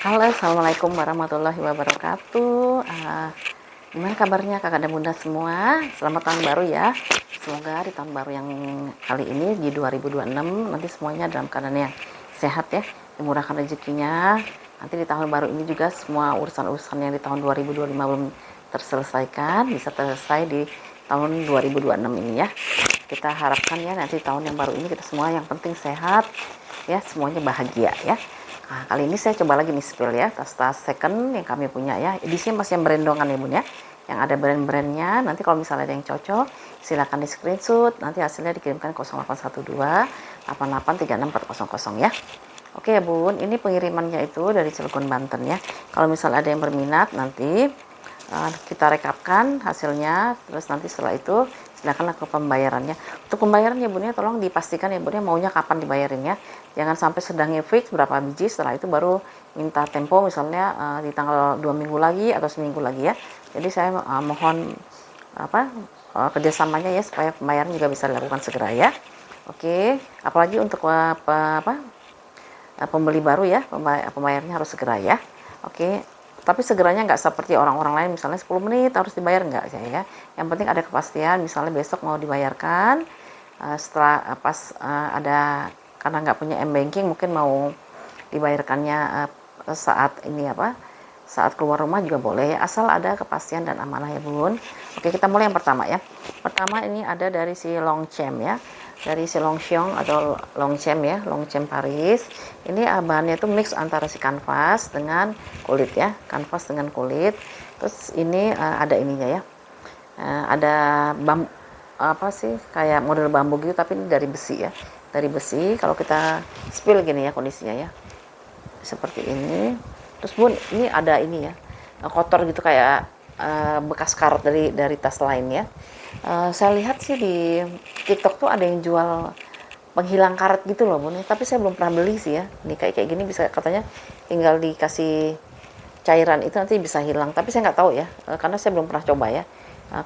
Halo, assalamualaikum warahmatullahi wabarakatuh. Gimana kabarnya kakak dan bunda semua? Selamat tahun baru ya. Semoga di tahun baru yang kali ini di 2026 nanti semuanya dalam keadaan yang sehat ya, dimurahkan rezekinya. Nanti di tahun baru ini juga semua urusan-urusan yang di tahun 2025 belum terselesaikan bisa selesai di tahun 2026 ini ya. Kita harapkan ya nanti tahun yang baru ini kita semua yang penting sehat ya, semuanya bahagia ya. Nah, kali ini saya coba lagi nih spill ya, tas-tas second yang kami punya ya. Edisinya masih yang brandongan ya bun ya, yang ada brand-brandnya. Nanti kalau misalnya ada yang cocok, silakan di screenshot. Nanti hasilnya dikirimkan 0812 8836 ya. Oke ya bun, ini pengirimannya itu dari Cilegon Banten ya. Kalau misalnya ada yang berminat nanti kita rekapkan hasilnya, terus nanti setelah itu silakan lakukan pembayarannya. Untuk pembayarannya bun ya, tolong dipastikan ya bun ya, maunya kapan dibayarinnya. Jangan sampai sedangnya fix berapa biji, setelah itu baru minta tempo misalnya di tanggal 2 minggu lagi atau seminggu lagi ya. Jadi saya mohon kerjasamanya ya, supaya pembayaran juga bisa dilakukan segera ya. Oke, apalagi untuk pembeli baru ya, pembayarannya harus segera ya. Oke, tapi segeranya nggak seperti orang-orang lain misalnya 10 menit harus dibayar, nggak ya. Yang penting ada kepastian, misalnya besok mau dibayarkan setelah ada, karena nggak punya m-banking mungkin mau dibayarkannya saat ini saat keluar rumah juga boleh, asal ada kepastian dan amanah ya bun. Oke, kita mulai yang pertama ya. Pertama ini ada dari si Longchamp ya, dari si Longchamp atau Longchamp ya, Longchamp Paris. Ini bahannya itu mix antara si kanvas dengan kulit ya, kanvas dengan kulit. Terus ini ada ininya ya, ada kayak model bambu gitu, tapi ini dari besi ya, dari besi. Kalau kita spill gini ya kondisinya ya, seperti ini. Terus bun, ini ada ini ya, kotor gitu kayak bekas karat dari tas lain ya. Saya lihat sih di TikTok tuh ada yang jual penghilang karat gitu loh bun, tapi saya belum pernah beli sih ya. Ini kayak gini bisa, katanya tinggal dikasih cairan itu nanti bisa hilang, tapi saya nggak tahu ya, karena saya belum pernah coba ya.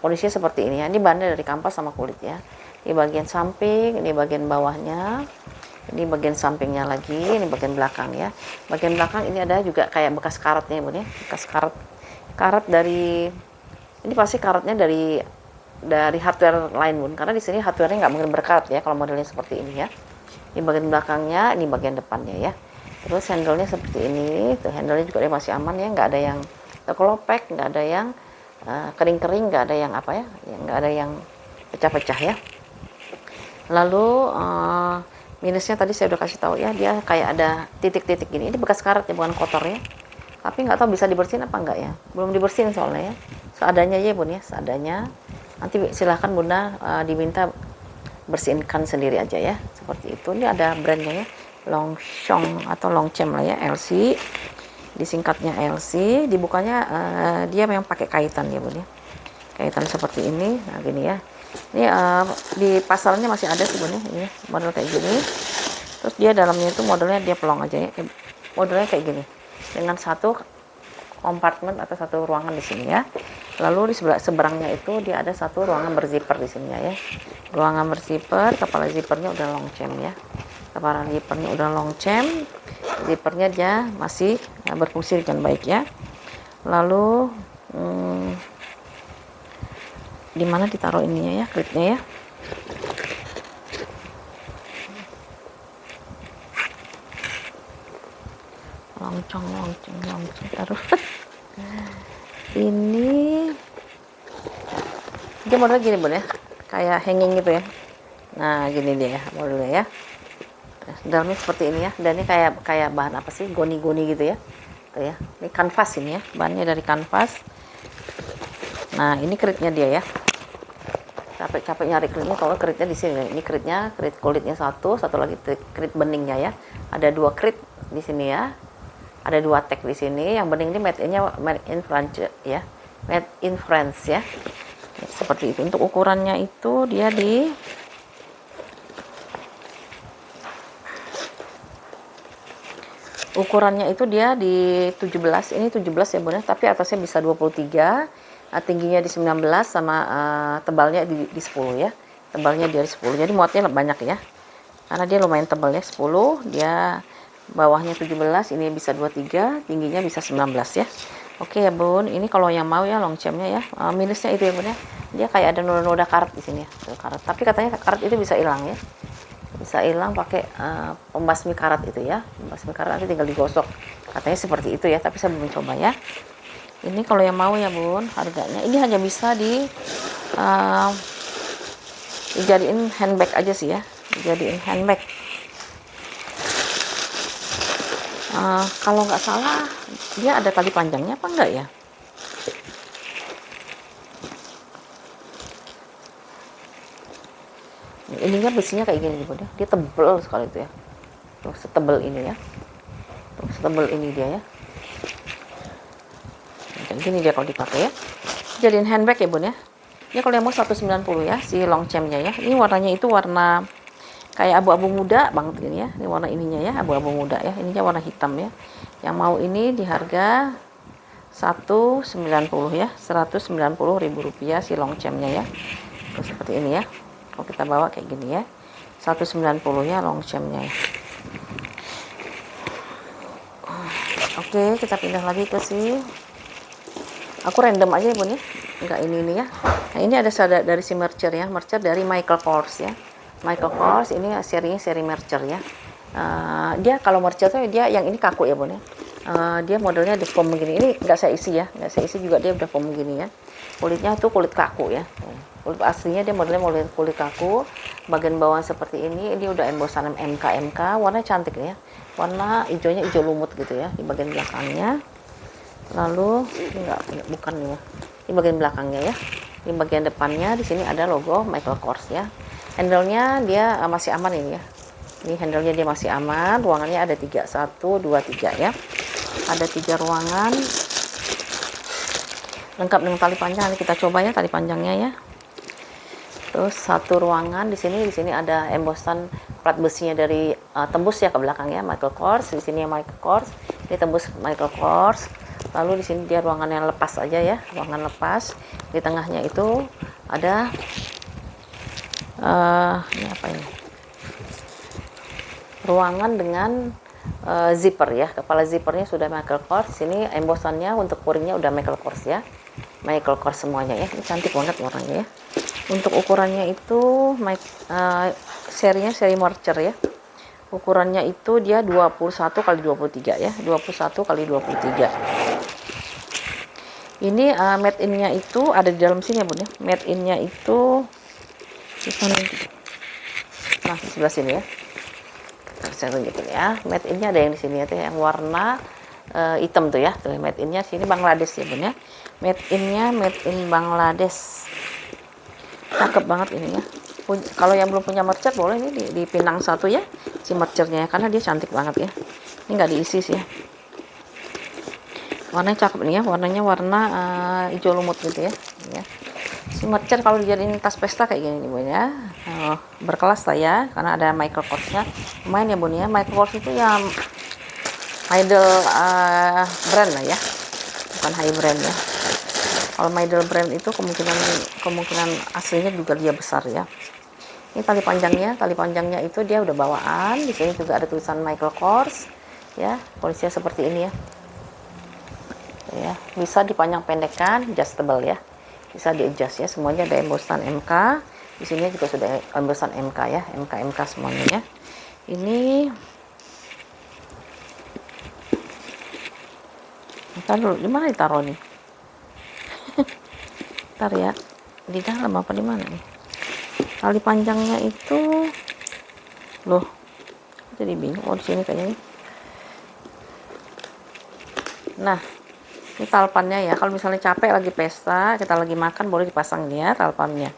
Kondisinya seperti ini ya, ini bahannya dari kampas sama kulit ya. Ini bagian samping, ini bagian bawahnya, ini bagian sampingnya lagi, ini bagian belakang ya. Bagian belakang ini ada juga kayak bekas karatnya bun ya, bekas karat dari, ini pasti karatnya dari hardware lain bun, karena di sini hardware-nya nggak mungkin berkarat ya kalau modelnya seperti ini ya. Ini bagian belakangnya, ini bagian depannya ya. Terus handle-nya seperti ini, tuh handle-nya juga dia masih aman ya, nggak ada yang terkelopek, nggak ada yang kering-kering, nggak ada yang nggak ada yang pecah-pecah ya. Lalu minusnya tadi saya udah kasih tahu ya, dia kayak ada titik-titik gini. Ini bekas karat ya, bukan kotor ya. Tapi nggak tahu bisa dibersihin apa enggak ya. Belum dibersihin soalnya ya. Seadanya ya bun ya, seadanya. Nanti silahkan bunda diminta bersihkan sendiri aja ya, seperti itu. Ini ada brandnya ya, Longchamp atau Longchamp lah ya, LC. Disingkatnya LC. Dibukanya dia memang pakai kaitan ya bun ya. Kaitan seperti ini. Nah gini ya. Ini di pasarannya masih ada sih bun ya, ini model kayak gini. Terus dia dalamnya itu modelnya dia pelong aja ya, modelnya kayak gini dengan satu kompartemen atau satu ruangan di sini ya. Lalu di seberangnya itu dia ada satu ruangan berzipper di sini ya. Ruangan berzipper, kepala zippernya udah Longchamp ya. Kepala zippernya udah Longchamp. Zippernya dia masih berfungsi dengan baik ya. Lalu di mana ditaruh ininya ya, klipnya ya. Loncong taruh. Ini dia modelnya gini bun ya, kayak hanging gitu ya. Nah gini dia ya modelnya ya. Dalamnya seperti ini ya, dan ini kayak bahan apa sih, goni-goni gitu ya. Tuh ya, ini kanvas ini ya, bahannya dari kanvas. Nah ini kritnya dia ya. Capek-capek nyari kritnya, kalau kritnya di sini. Ini kritnya, krit kulitnya satu lagi krit beningnya ya. Ada 2 krit di sini ya. Ada 2 tag di sini. Yang bening ini made in France ya. Made in France ya. Seperti itu. Untuk ukurannya itu dia di ukurannya itu dia di 17. Ini 17 ya bun ya, tapi atasnya bisa 23. Tingginya di 19 sama tebalnya di 10 ya. Tebalnya dia di 10. Jadi muatnya banyak ya. Karena dia lumayan tebal ya, 10. Dia bawahnya 17, ini bisa 23, tingginya bisa 19 ya. Oke ya bun, ini kalau yang mau ya Longchamp-nya ya. Minusnya itu ya bun ya, dia kayak ada noda-noda karat di sini ya, karat. Tapi katanya karat itu bisa hilang ya, bisa hilang pakai pembasmi karat itu ya. Pembasmi karat nanti tinggal digosok, katanya seperti itu ya, tapi saya belum coba ya. Ini kalau yang mau ya bun, harganya ini hanya bisa dijadiin handbag aja sih ya, dijadiin handbag. Kalau nggak salah dia ada tali panjangnya apa enggak ya? Ininya besinya kayak gini bun ya, dia tebel sekali itu ya. Tuh setebel ini ya, tuh setebel ini dia ya. Dan gini dia kalau dipakai ya, jadiin handbag ya bun ya. Ini kalau yang mau 190 ya si Longchamp-nya ya. Ini warnanya itu warna kayak abu-abu muda banget ini ya. Ini warna ininya ya, abu-abu muda ya. Ininya warna hitam ya. Yang mau ini di harga 190 ya, Rp190.000 si Longchamp-nya ya. Terus seperti ini ya. Kalau kita bawa kayak gini ya, 190 ya Longchamp-nya ya. Oke, kita pindah lagi ke si, aku random aja ya bun ya, enggak ini ya. Nah ini ada dari si Mercer ya, Mercer dari Michael Kors ya. Michael Kors ini serinya seri Mercer ya. Dia kalau Mercer tuh dia yang ini kaku ya bun ya. Dia modelnya di foam begini, ini nggak saya isi ya, nggak saya isi juga, dia udah foam begini ya. Kulitnya tuh kulit kaku ya, kulit aslinya dia modelnya kulit kaku. Bagian bawah seperti ini udah embosan MK, warnanya cantik nih ya, warna hijaunya hijau lumut gitu ya di bagian belakangnya. Lalu enggak, bukan ya, di bagian belakangnya ya. Di bagian depannya di sini ada logo Michael Kors ya. Handle-nya dia masih aman ini ya. Ini handle-nya dia masih aman. Ruangannya ada 3, 1, 2, 3 ya. Ada 3 ruangan. Lengkap dengan tali panjang. Ini kita coba ya tali panjangnya ya. Terus satu ruangan di sini ada embosan plat besinya dari tembus ya ke belakang ya Michael Kors. Di sini Michael Kors. Ini tembus Michael Kors. Lalu di sini dia ruangan yang lepas aja ya, ruangan lepas. Di tengahnya itu ada ini apa ini? Ruangan dengan zipper ya. Kepala zippernya sudah Michael Kors. Sini embosannya untuk puringnya udah Michael Kors ya. Michael Kors semuanya ya. Ini cantik banget warnanya ya. Untuk ukurannya itu serinya seri Mercer ya. Ukurannya itu dia 21 kali 23 ya, 21 kali 23. Ini made in-nya itu ada di dalam sini ya bun ya. Made in-nya itu di sana. Nah di sebelah sini ya. Saya tunjukin ya. Made in-nya ada yang di sini ya, tuh yang warna hitam tuh ya. Tuh made in-nya sini Bangladesh ya bun ya. Made in-nya made in Bangladesh. Cakep banget ini ya. Kalau yang belum punya Mercer boleh ini dipinang satu ya si Mercernya ya, karena dia cantik banget ya. Ini nggak diisi sih ya. Warnanya cakep nih ya, warnanya warna hijau lumut gitu ya. Si Mercer kalau dijadiin tas pesta kayak gini nih bun ya, berkelas lah ya, karena ada Michael Kors-nya. Lumayan ya bun ya, Michael Kors itu yang middle brand lah ya, bukan high brand ya. Kalau middle brand itu kemungkinan aslinya juga dia besar ya. Ini tali panjangnya itu dia udah bawaan. Di sini juga ada tulisan Michael Kors ya, polisinya seperti ini ya. Ya, bisa dipanjang pendekkan, adjustable ya. Bisa di-adjust ya, semuanya ada embosan MK. Di sini juga sudah embosan MK ya, MK semuanya ya. Ini ntar dulu, di mana ditaruh nih? Ntar ya, di dalam apa di mana nih? Tali panjangnya itu, loh, jadi bingung. Oh di sini kayaknya. Nah, ini talpannya ya. Kalau misalnya capek lagi pesta, kita lagi makan, boleh dipasang ini ya talpannya.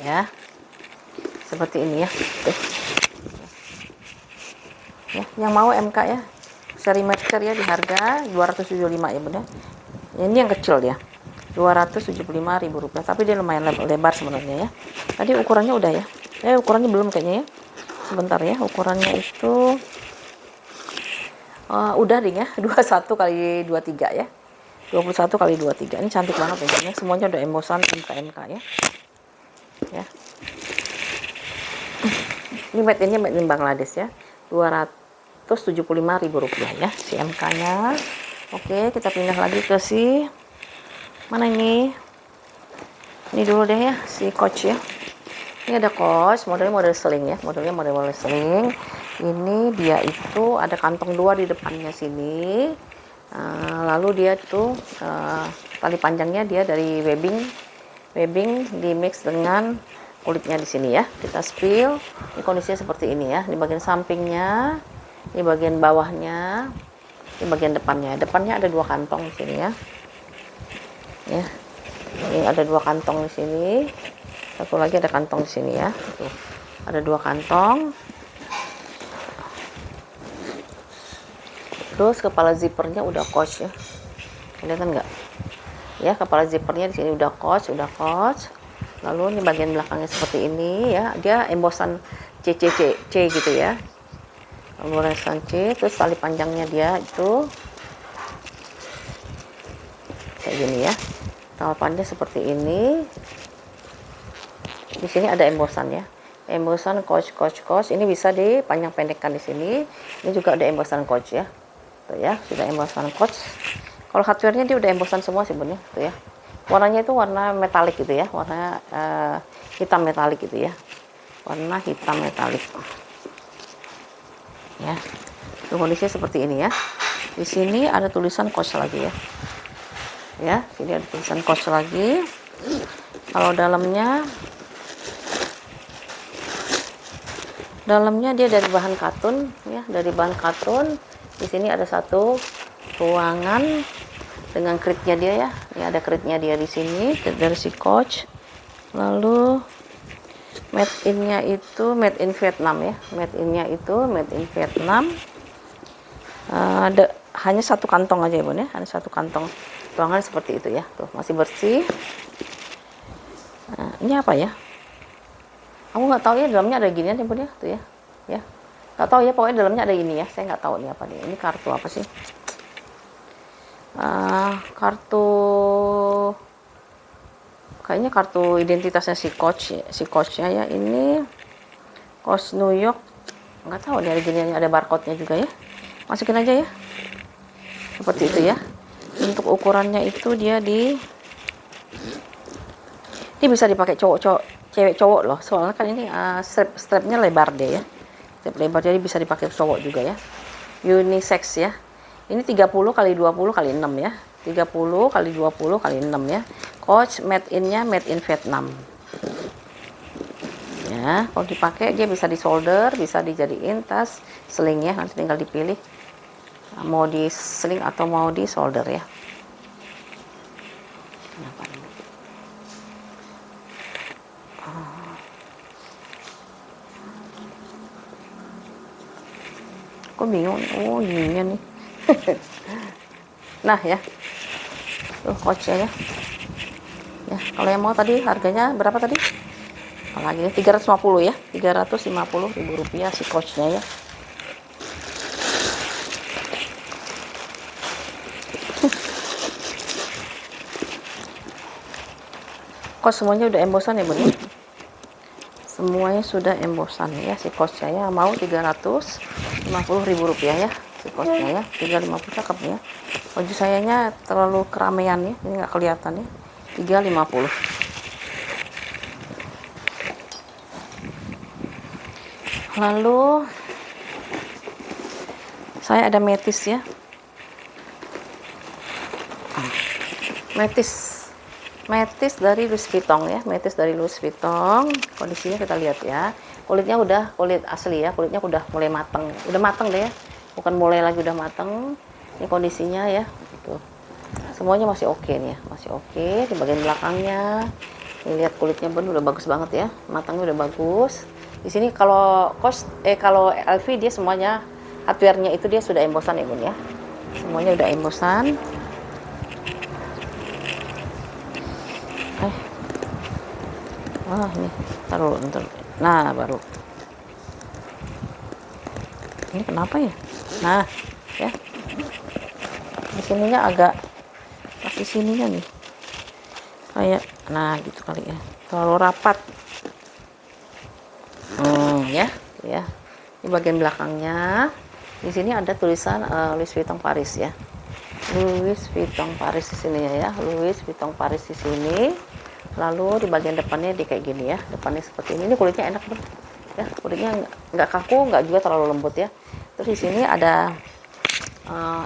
Ya, seperti ini ya. Ya, yang mau MK ya, seri Mercer ya, di harga 275 ya bunda. Ini yang kecil ya. Rp275.000, tapi dia lumayan lebar sebenarnya ya. Tadi ukurannya udah ya. Ukurannya belum kayaknya ya. Sebentar ya, ukurannya itu udah ding ya, 21 kali 23 ya. 21 kali 23. Ini cantik banget ya. Semuanya udah embosan MK ya. Ya. Ini made in Bangladesh ya. 200 Rp275.000 ya si MK-nya. Oke, kita pindah lagi ke si mana ini dulu deh ya, si Coach ya. Ini ada Coach, modelnya model sling ya, modelnya model sling. Ini dia itu ada kantong 2 di depannya sini. Lalu dia itu tali panjangnya dia dari webbing di mix dengan kulitnya di sini ya. Kita spill. Ini kondisinya seperti ini ya. Di bagian sampingnya, di bagian bawahnya, di bagian depannya. Depannya ada 2 kantong di sini ya. Ya. Ini ada 2 kantong di sini. Satu lagi ada kantong di sini ya. Tuh. Ada 2 kantong. Terus kepala zippernya udah Coach ya. Kelihatan nggak? Ya, kepala zippernya di sini udah Coach. Lalu ini bagian belakangnya seperti ini ya. Dia embosan C gitu ya. Embosan C, terus tali panjangnya dia itu kayak gini ya. Tali panjang seperti ini. Di sini ada embosan ya. Embosan Coach. Ini bisa dipanjang pendekkan di sini. Ini juga ada embosan Coach ya. Tuh ya, sudah embosan Coach. Kalau hardware-nya dia udah embosan semua sih Bun ya. Tuh ya. Warnanya itu warna metalik gitu ya. Warna hitam metalik gitu ya. Warna hitam metalik. Ya. Tuh kondisinya seperti ini ya. Di sini ada tulisan Coach lagi ya. Ya, sini ada tulisan Coach lagi. Kalau dalamnya dia dari bahan katun ya, dari bahan katun. Di sini ada satu ruangan dengan kritnya dia ya. Ini ada kritnya dia di sini dari si Coach. Lalu made in-nya itu made in Vietnam ya. Made in-nya itu made in Vietnam. Ada hanya 1 kantong aja ya Bun ya. Hanya 1 kantong. Ruangan seperti itu ya. Tuh, masih bersih. Nah, ini apa ya? Aku nggak tahu ya dalamnya ada ginian ya Bun ya, tuh ya. Ya. Nggak tahu ya, pokoknya dalamnya ada ini ya. Saya nggak tahu nih apa nih. Ini kartu apa sih? Kartu kayaknya kartu identitasnya si Coachnya ya. Ini Coach New York. Nggak tahu nih ada giniannya, ada barcode-nya juga ya. Masukin aja ya. Seperti itu ya. Untuk ukurannya itu dia ini bisa dipakai cewek cowok loh, soalnya kan ini strapnya lebar deh ya, strap lebar, jadi bisa dipakai cowok juga ya, unisex ya. Ini 30 kali 20 kali 6 ya, 30 kali 20 kali 6 ya. Coach made in-nya made in Vietnam ya. Kalau dipakai dia bisa di solder, bisa dijadiin tas sling ya, nanti tinggal dipilih mau di sling atau mau di solder ya. Kenapa ini? Kok bingung? Oh, gininya nih. Nah ya, tuh Coach-nya ya. Ya, kalau yang mau tadi harganya berapa tadi? Apalagi 350 ya, Rp350.000 si Coach-nya ya. Kok semuanya udah embosan ya Bun? Semuanya sudah embosan ya si Coach-nya ya. Mau Rp350.000 ya si Coach-nya ya. 350 cakep ya. Baju sayanya terlalu keramaian ya, ini nggak kelihatan ya. 350. Lalu saya ada metis ya. Metis dari Louis Vuitton ya, metis dari Louis Vuitton. Kondisinya kita lihat ya. Kulitnya udah kulit asli ya, kulitnya udah mulai mateng. Udah mateng deh ya. Bukan mulai lagi, udah mateng. Ini kondisinya ya. Tuh. Semuanya masih oke nih ya, masih oke. Di bagian belakangnya lihat kulitnya Bun udah bagus banget ya. Matangnya udah bagus. Di sini kalau kalau LV dia semuanya hardware-nya itu dia sudah embosan ya Bun ya. Semuanya udah embosan. Wah, ini taruh ntar. Nah, baru. Ini kenapa ya? Nah, ya. Di sininya agak di sininya nih. Kayak nah gitu kali ya. Terlalu rapat. Ya, ya. Di bagian belakangnya Di sini ada tulisan Louis Vuitton Paris ya. Louis Vuitton Paris di sini ya. Louis Vuitton Paris di sini. Lalu di bagian depannya di kayak gini ya. Depannya seperti ini. Ini kulitnya enak banget. Ya, kulitnya nggak kaku, nggak juga terlalu lembut ya. Terus di sini ada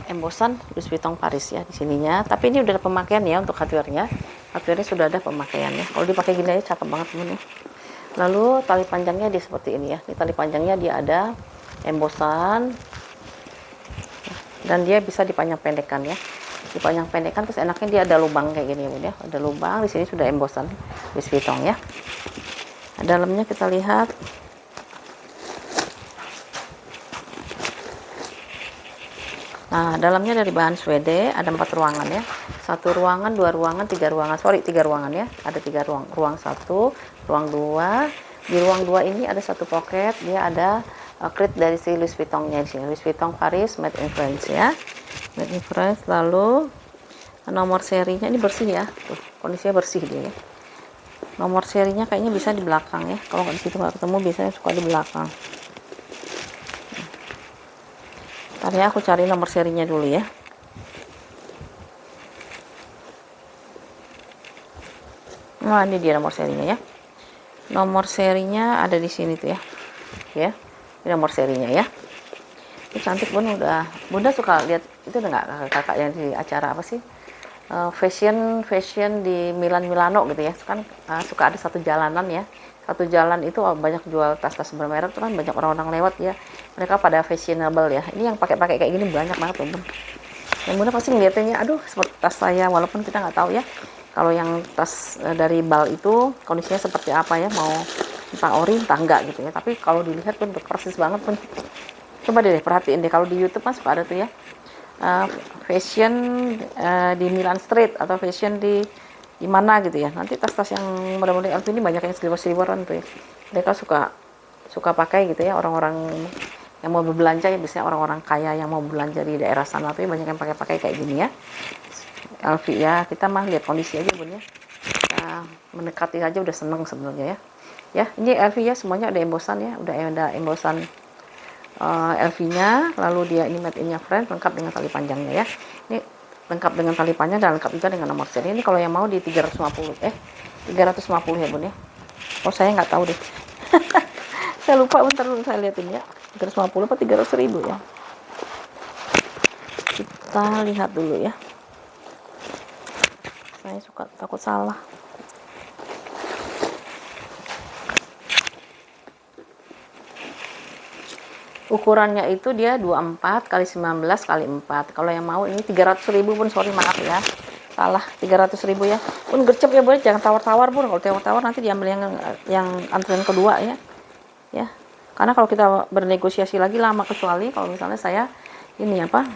embosan Louis Vuitton Paris ya di sininya. Tapi ini udah ada pemakaian ya untuk hardware-nya. Hardware-nya sudah ada pemakaiannya. Kalau dipakai gini aja cakep banget temen ya. Lalu tali panjangnya di seperti ini ya. Ini tali panjangnya dia ada embosan dan dia bisa dipanjang pendekkan ya. Dipanjang pendekkan terus enaknya dia ada lubang kayak gini ya Bun ya. Ada lubang di sini sudah embosan Louis Vuitton ya. Dalamnya kita lihat. Nah, dalamnya dari bahan suede, ada 4 ruangan ya. 1 ruangan, 2 ruangan, 3 ruangan. Sorry, 3 ruangan ya. Ada 3 ruang. Ruang 1, ruang 2. Di ruang 2 ini ada 1 pocket, dia ada crate dari si Louis Vuitton-nya di sini. Louis Vuitton Paris Made in France ya. Made in France. Lalu nomor serinya ini bersih ya. Tuh, kondisinya bersih dia ya. Nomor serinya kayaknya bisa di belakang ya. Kalau di situ nggak ketemu, biasanya suka di belakang. Ntar ya, aku cari nomor serinya dulu ya. Nah, ini dia nomor serinya ya. Nomor serinya ada di sini tuh ya. Ya, ini nomor serinya ya. Ini cantik Bun, Bunda suka lihat itu nggak kakak yang di acara apa sih? Fashion di Milano gitu ya. Kan suka ada satu jalanan ya. Satu jalan itu banyak jual tas-tas bermerek, tuh kan banyak orang-orang lewat ya. Mereka pada fashionable ya. Ini yang pakai kayak gini banyak banget teman-teman. Yang Bunda pasti ngeliatinnya, aduh seperti tas saya, walaupun kita nggak tahu ya. Kalau yang tas dari bal itu kondisinya seperti apa ya, mau entah ori entah enggak gitu ya. Tapi kalau dilihat pun persis banget pun. Coba deh perhatiin deh, kalau di YouTube kan suka ada tuh ya. Fashion di Milan Street atau fashion di mana gitu ya. Nanti tas-tas yang model-model LV ini banyak yang silver-silveran tuh ya. Mereka suka pakai gitu ya, orang-orang yang mau berbelanja ya, biasanya orang-orang kaya yang mau belanja di daerah sana tuh ya, banyak yang pakai kayak gini ya. LV ya, kita mah lihat kondisi aja Bun ya. Kita mendekati aja udah seneng sebenarnya ya. Ya, ini LV ya, semuanya ada embosan ya, udah ada embosan LV-nya, lalu dia ini made in-nya France, lengkap dengan tali panjangnya ya. Ini lengkap dengan tali panjang dan lengkap juga dengan nomor seri. Ini kalau yang mau di 350 ya Bun ya. Oh, saya nggak tahu deh. Saya lupa, bentar dulu saya liatin ya. 350 apa 300.000 ya. Kita lihat dulu ya. Saya suka takut salah. Ukurannya itu dia 24 x 19 x 4. Kalau yang mau ini 300.000 Bun, sorry maaf ya. Salah, 300.000 ya. Bun gercep ya Bun, jangan tawar-tawar Bun. Kalau tawar-tawar nanti diambil yang antrian kedua ya. Ya. Karena kalau kita bernegosiasi lagi lama, kecuali kalau misalnya saya ini apa?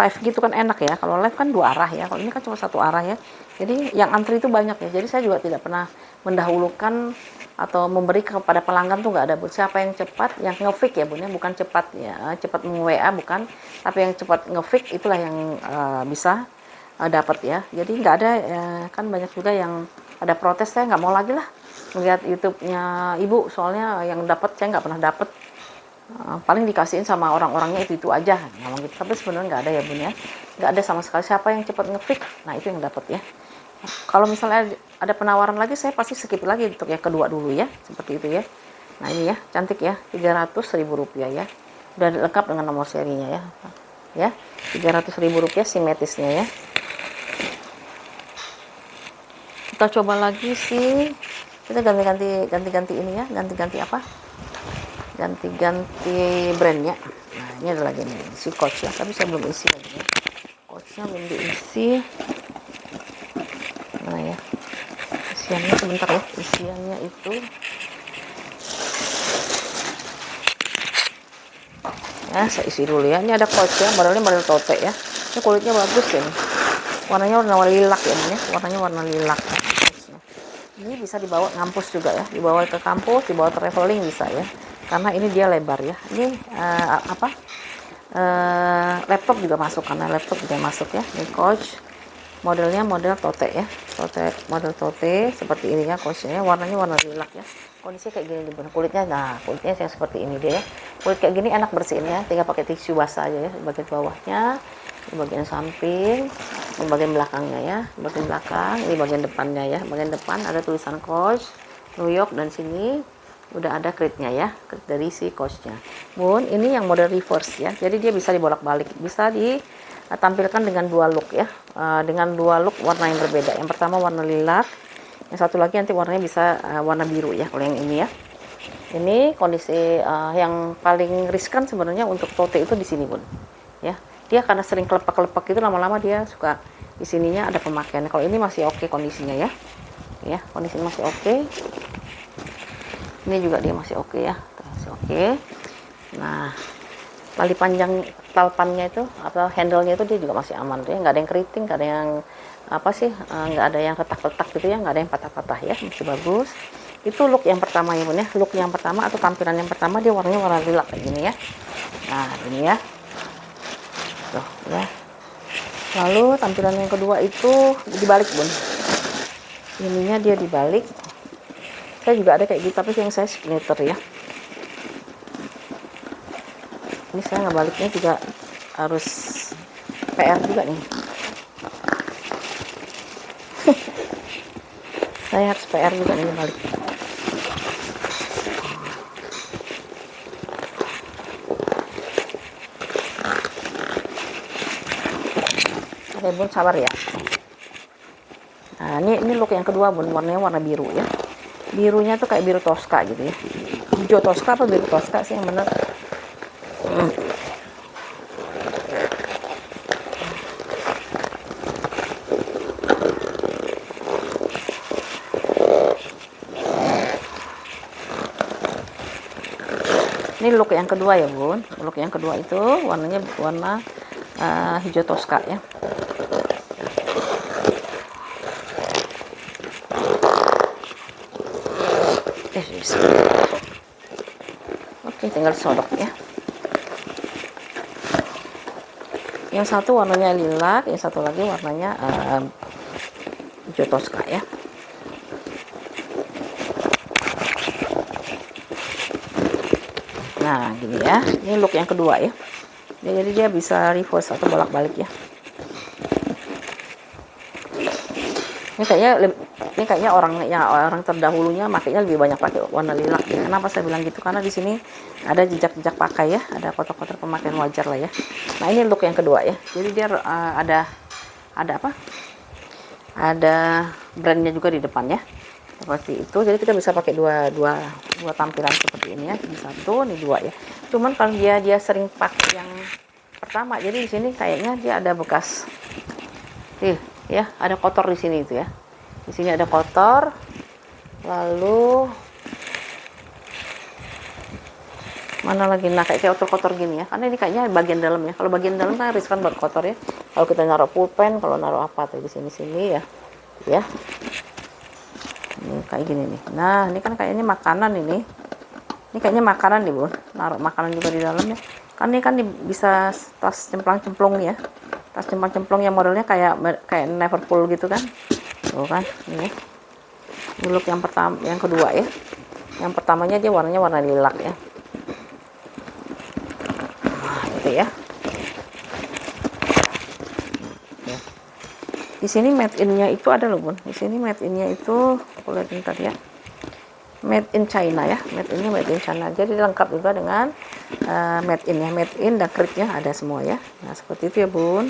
Live gitu kan enak ya. Kalau live kan 2 arah ya. Kalau ini kan cuma 1 arah ya. Jadi yang antri itu banyak ya. Jadi saya juga tidak pernah mendahulukan atau memberi kepada pelanggan tuh nggak ada Bun. Siapa yang cepat, yang nge-fix ya Bun ya, bukan cepat ya, cepat meng-WA bukan, tapi yang cepat nge-fix itulah yang bisa dapat ya. Jadi nggak ada kan banyak juga yang ada protes, saya nggak mau lagi lah melihat YouTube-nya Ibu, soalnya yang dapat saya nggak pernah dapat. Paling dikasihin sama orang-orangnya itu aja ngomong gitu. Tapi sebenarnya nggak ada ya Bun ya, nggak ada sama sekali. Siapa yang cepat nge-fix, nah itu yang dapat ya. Kalau misalnya ada penawaran lagi, saya pasti skip lagi untuk yang kedua dulu ya, seperti itu ya. Nah ini ya, cantik ya, 300.000 rupiah ya. Udah lengkap dengan nomor serinya ya. Ya, 300.000 rupiah simetrisnya ya. Kita coba lagi sih, kita ganti-ganti ini ya, ganti-ganti apa? Ganti-ganti brandnya. Nah ini ada lagi nih, si Coach ya, tapi saya belum isi lagi ya. Coachnya belum diisi. Mana ya? Isiannya sebentar ya. Isiannya itu ya, saya isi dulu ya. Ini ada Coach ya, modelnya model tote ya. Ini kulitnya bagus ya nih. Warnanya warna lilac ya ini ya. Warnanya warna lilac. Ini bisa dibawa ngampus juga ya. Dibawa ke kampus, dibawa traveling bisa ya. Karena ini dia lebar ya. Ini laptop juga masuk, karena laptop juga masuk ya. Ini Coach. Modelnya model tote ya, tote, model tote seperti ini ya. Kaosnya warnanya warna lilac ya. Kondisinya kayak gini nih bun, kulitnya, nah kulitnya yang seperti ini dia ya. Kulit kayak gini enak bersihin ya, tinggal pakai tisu basah aja ya. Di bagian bawahnya, di bagian samping, di bagian belakangnya ya, bagian belakang, ini bagian depannya ya. Bagian depan ada tulisan Coach New York, dan sini udah ada kritnya ya, krit dari si Coachnya bun. Ini yang model reverse ya, jadi dia bisa dibolak-balik, bisa ditampilkan dengan dua look ya, dengan dua look warna yang berbeda. Yang pertama warna lilac, yang satu lagi nanti warnanya bisa warna biru ya, kalau yang ini ya. Ini kondisi yang paling riskan sebenarnya untuk tote itu di sini bun ya. Dia karena sering kelepak-kelepak itu, lama-lama dia suka di sininya ada pemakaian. Kalau ini masih oke kondisinya ya, kondisinya masih oke. Ini juga dia masih oke ya, masih oke. Nah, tali panjang talpannya itu atau handle-nya itu dia juga masih aman tuh ya, nggak ada yang keriting, nggak ada yang apa sih, nggak ada yang retak-retak gitu ya, nggak ada yang patah-patah ya, masih bagus. Itu look yang pertama ya bun ya, look yang pertama atau tampilan yang pertama, dia warnanya warna lilac kayak gini ya. Nah ini ya, tuh ya. Lalu tampilan yang kedua itu dibalik bun, ininya dia dibalik. Saya juga ada kayak gitu, tapi yang saya splinter ya. Ini saya ngebaliknya juga harus PR juga nih. Saya harus PR juga nih balik. Oke bun, sabar ya. Nah ini look yang kedua bun, warnanya warna biru ya. Birunya tuh kayak biru Tosca gitu ya. Hijau Tosca apa biru Tosca sih yang bener? Ini look yang kedua ya bun. Look yang kedua itu warnanya warna hijau Tosca ya. Oke, tinggal sodok ya. Yang satu warnanya lilac, yang satu lagi warnanya hijau Tosca ya. Nah gini ya, ini look yang kedua ya. Jadi dia bisa reverse atau bolak-balik ya. Ini kayaknya orang terdahulunya makanya lebih banyak pakai warna lilac ya. Kenapa saya bilang gitu? Karena di sini ada jejak-jejak pakai ya, ada kotak-kotak pemakaian wajar lah ya. Nah ini look yang kedua ya. Jadi dia ada apa? Ada brandnya juga di depan ya. Seperti itu. Jadi kita bisa pakai dua tampilan seperti ini ya. Ini satu, ini dua ya. Cuman kalau dia sering pakai yang pertama, jadi di sini kayaknya dia ada bekas. Ya, ada kotor di sini itu ya. Di sini ada kotor. Lalu mana lagi? Nah, kayak kotor-kotor gini ya. Karena ini kayaknya bagian dalam ya. Kalau bagian dalam kan riskan buat kotor ya. Kalau kita naruh pulpen, kalau naruh apa tuh di sini-sini ya. Ya. Ini kayak gini nih. Nah, ini kan kayaknya makanan ini. Ini kayaknya makanan nih, Bun. Naruh makanan juga di dalamnya. Kan ini kan bisa tas cemplang-cemplung ya. Tas cemplang-cemplung yang modelnya kayak Neverfull gitu kan. Tuh kan, ini. Ini look yang pertama, yang kedua ya. Yang pertamanya dia warnanya warna lilac ya. Nah, itu ya. Di sini made in-nya itu ada loh, Bun. Di sini made in-nya itu aku lihatin tadi ya. Made in China ya. Made in-nya made in China. Jadi lengkap juga dengan made in-nya. Made in dan kritnya ada semua ya. Nah, seperti itu ya, Bun.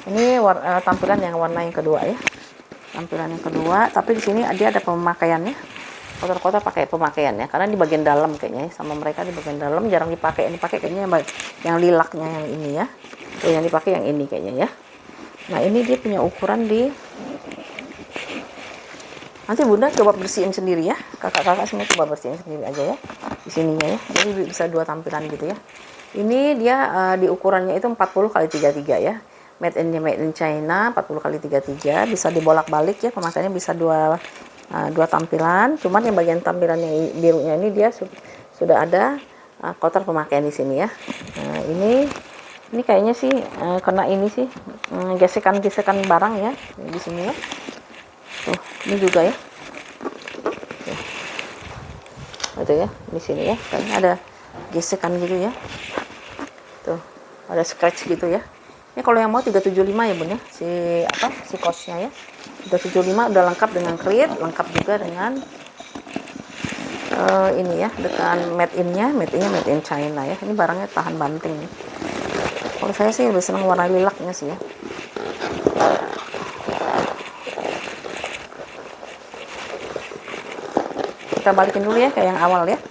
Ini tampilan yang warna yang kedua ya. Tampilan yang kedua, tapi di sini dia ada pemakaiannya. Kotor-kotor pakai pemakaiannya karena di bagian dalam kayaknya sama mereka di bagian dalam jarang dipakai. Yang dipakai kayaknya yang lilaknya yang ini ya. Yang dipakai yang ini kayaknya ya. Nah, ini dia punya ukuran di, nanti Bunda coba bersihin sendiri ya. Kakak-kakak semua coba bersihin sendiri aja ya. Di sininya ya. Jadi bisa dua tampilan gitu ya. Ini dia di ukurannya itu 40 x 33 ya. Made in China 40 x 33, bisa dibolak-balik ya, pemakaiannya bisa dua tampilan. Cuman yang bagian tampilan yang birunya ini dia sudah ada kotor pemakaian di sini ya. Nah, ini Ini kayaknya sih kena ini sih gesekan-gesekan barang ya di sini ya. Tuh, ini juga ya. Tuh. Itu ya, di sini ya. Kayaknya ada gesekan gitu ya. Tuh, ada scratch gitu ya. Ini kalau yang mau 375 ya Bun ya. Si coachnya ya. 375 udah lengkap dengan krit, lengkap juga dengan ini ya, dengan made in-nya made in China ya. Ini barangnya tahan banting nih. Kalau saya sih lebih senang warna lilaknya sih ya. Kita balikin dulu ya kayak yang awal ya.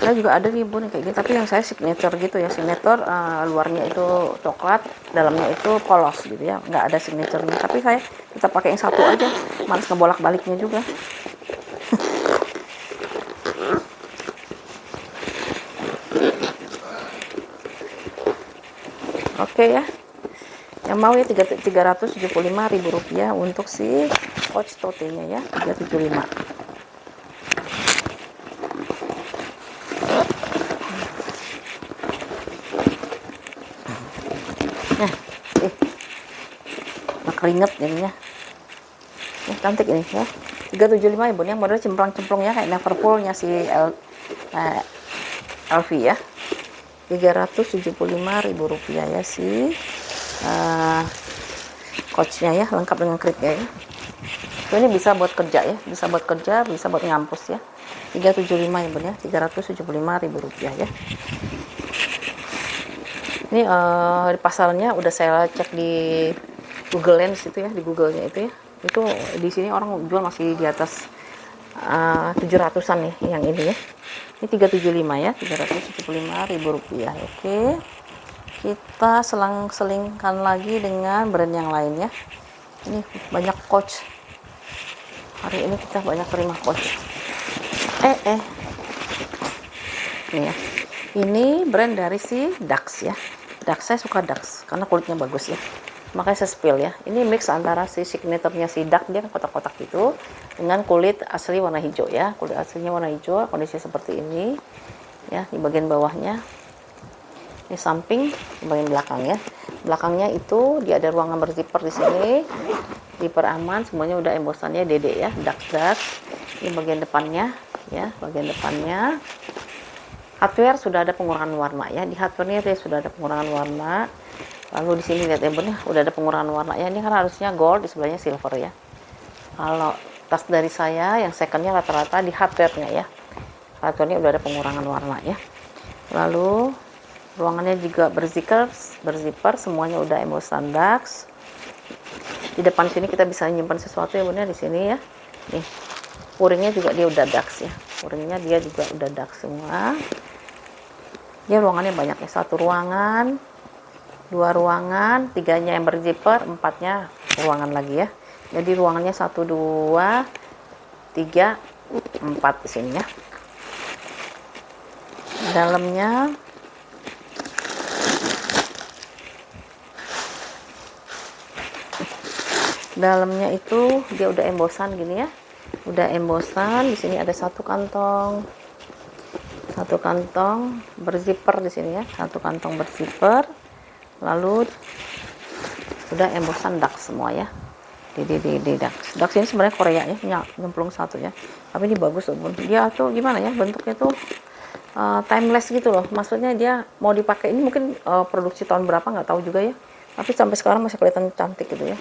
Saya juga ada nih Bun kayak gitu, tapi yang saya signature gitu ya, signature luarnya itu coklat, dalamnya itu polos gitu ya, nggak ada signaturenya. Tapi saya kita pakai yang satu aja, males ngebolak baliknya juga. Oke ya, yang mau ya Rp375.000 untuk si Coach Tote-nya ya, 375. Keringet jadinya. Cantik ini ya. 375 ya Bun, yang model cemplang-cemplungnya kayak Liverpoolnya si LV ya. Rp375.000 ya si coachnya ya, lengkap dengan kritnya ya. So, ini bisa buat kerja ya, bisa buat kerja, bisa buat ngampus ya. 375 ya Bun ya, Rp375.000 ya. Ini di pasarnya udah saya cek di Google Lens itu ya, di Google-nya itu ya. Itu di sini orang jual masih di atas 700-an nih yang ini ya. Ini 375 ya, Rp375.000. Oke. Kita seling-selingkan lagi dengan brand yang lain ya. Ini banyak Coach. Hari ini kita banyak terima Coach. Ini ya. Ini brand dari si Dax ya. Dax, saya suka Dax karena kulitnya bagus ya. Makanya saya spill ya. Ini mix antara si signaturenya si Dax, dia kotak-kotak gitu, dengan kulit asli warna hijau ya. Kulit aslinya warna hijau, kondisi seperti ini ya. Di bagian bawahnya, ini samping, di bagian belakang ya. Belakangnya itu dia ada ruangan berzipper di sini, zipper aman, semuanya udah embosannya Dede ya, Dax. Ini bagian depannya ya, bagian depannya. Hardware sudah ada pengurangan warna ya. Di hardware-nya dia sudah ada pengurangan warna. Lalu di sini lihat ya Bun ya, udah ada pengurangan warna ya. Ini kan harusnya gold, di sebelahnya silver ya. Kalau tas dari saya yang secondnya rata-rata di hardware-nya ya. Hardware-nya udah ada pengurangan warna ya. Lalu ruangannya juga berzipper, semuanya udah embosan Dax. Di depan sini kita bisa nyimpan sesuatu ya Bun ya, di sini ya. Nih, puringnya juga dia udah Dax ya. Puringnya dia juga udah Dax semua. Dia ruangannya banyak ya, 1 ruangan, 2 ruangan, 3-nya yang berzipper, 4-nya ruangan lagi ya. Jadi ruangannya 1, 2, 3, 4 di sini ya. Dalamnya itu dia udah embosan gini ya. Udah embosan. Di sini ada satu kantong berzipper di sini ya, satu kantong berzipper. Lalu udah embosan Dax semua ya. Di Dax. Dax ini sebenarnya Korea ya, nyemplung satu ya. Tapi ini bagus loh Bun. Dia tuh gimana ya, bentuknya tuh timeless gitu loh. Maksudnya dia mau dipakai, ini mungkin produksi tahun berapa nggak tahu juga ya. Tapi sampai sekarang masih kelihatan cantik gitu ya.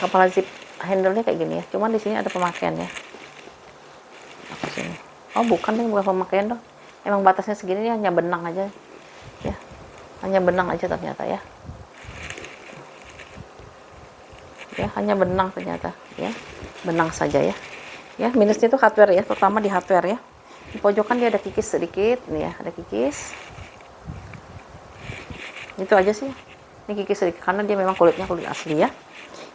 Kepala zip handle-nya kayak gini ya. Cuman di sini ada pemakaiannya. Apa sini? Oh bukan pemakaian dong. Emang batasnya segini ya, hanya benang aja. Ya. Hanya benang aja ternyata ya. Ya, hanya benang ternyata ya. Benang saja ya. Ya, minusnya itu hardware ya, terutama di hardware ya. Di pojokan dia ada kikis sedikit, nih ya, ada kikis. Itu aja sih. Ini kikis sedikit karena dia memang kulitnya kulit asli ya.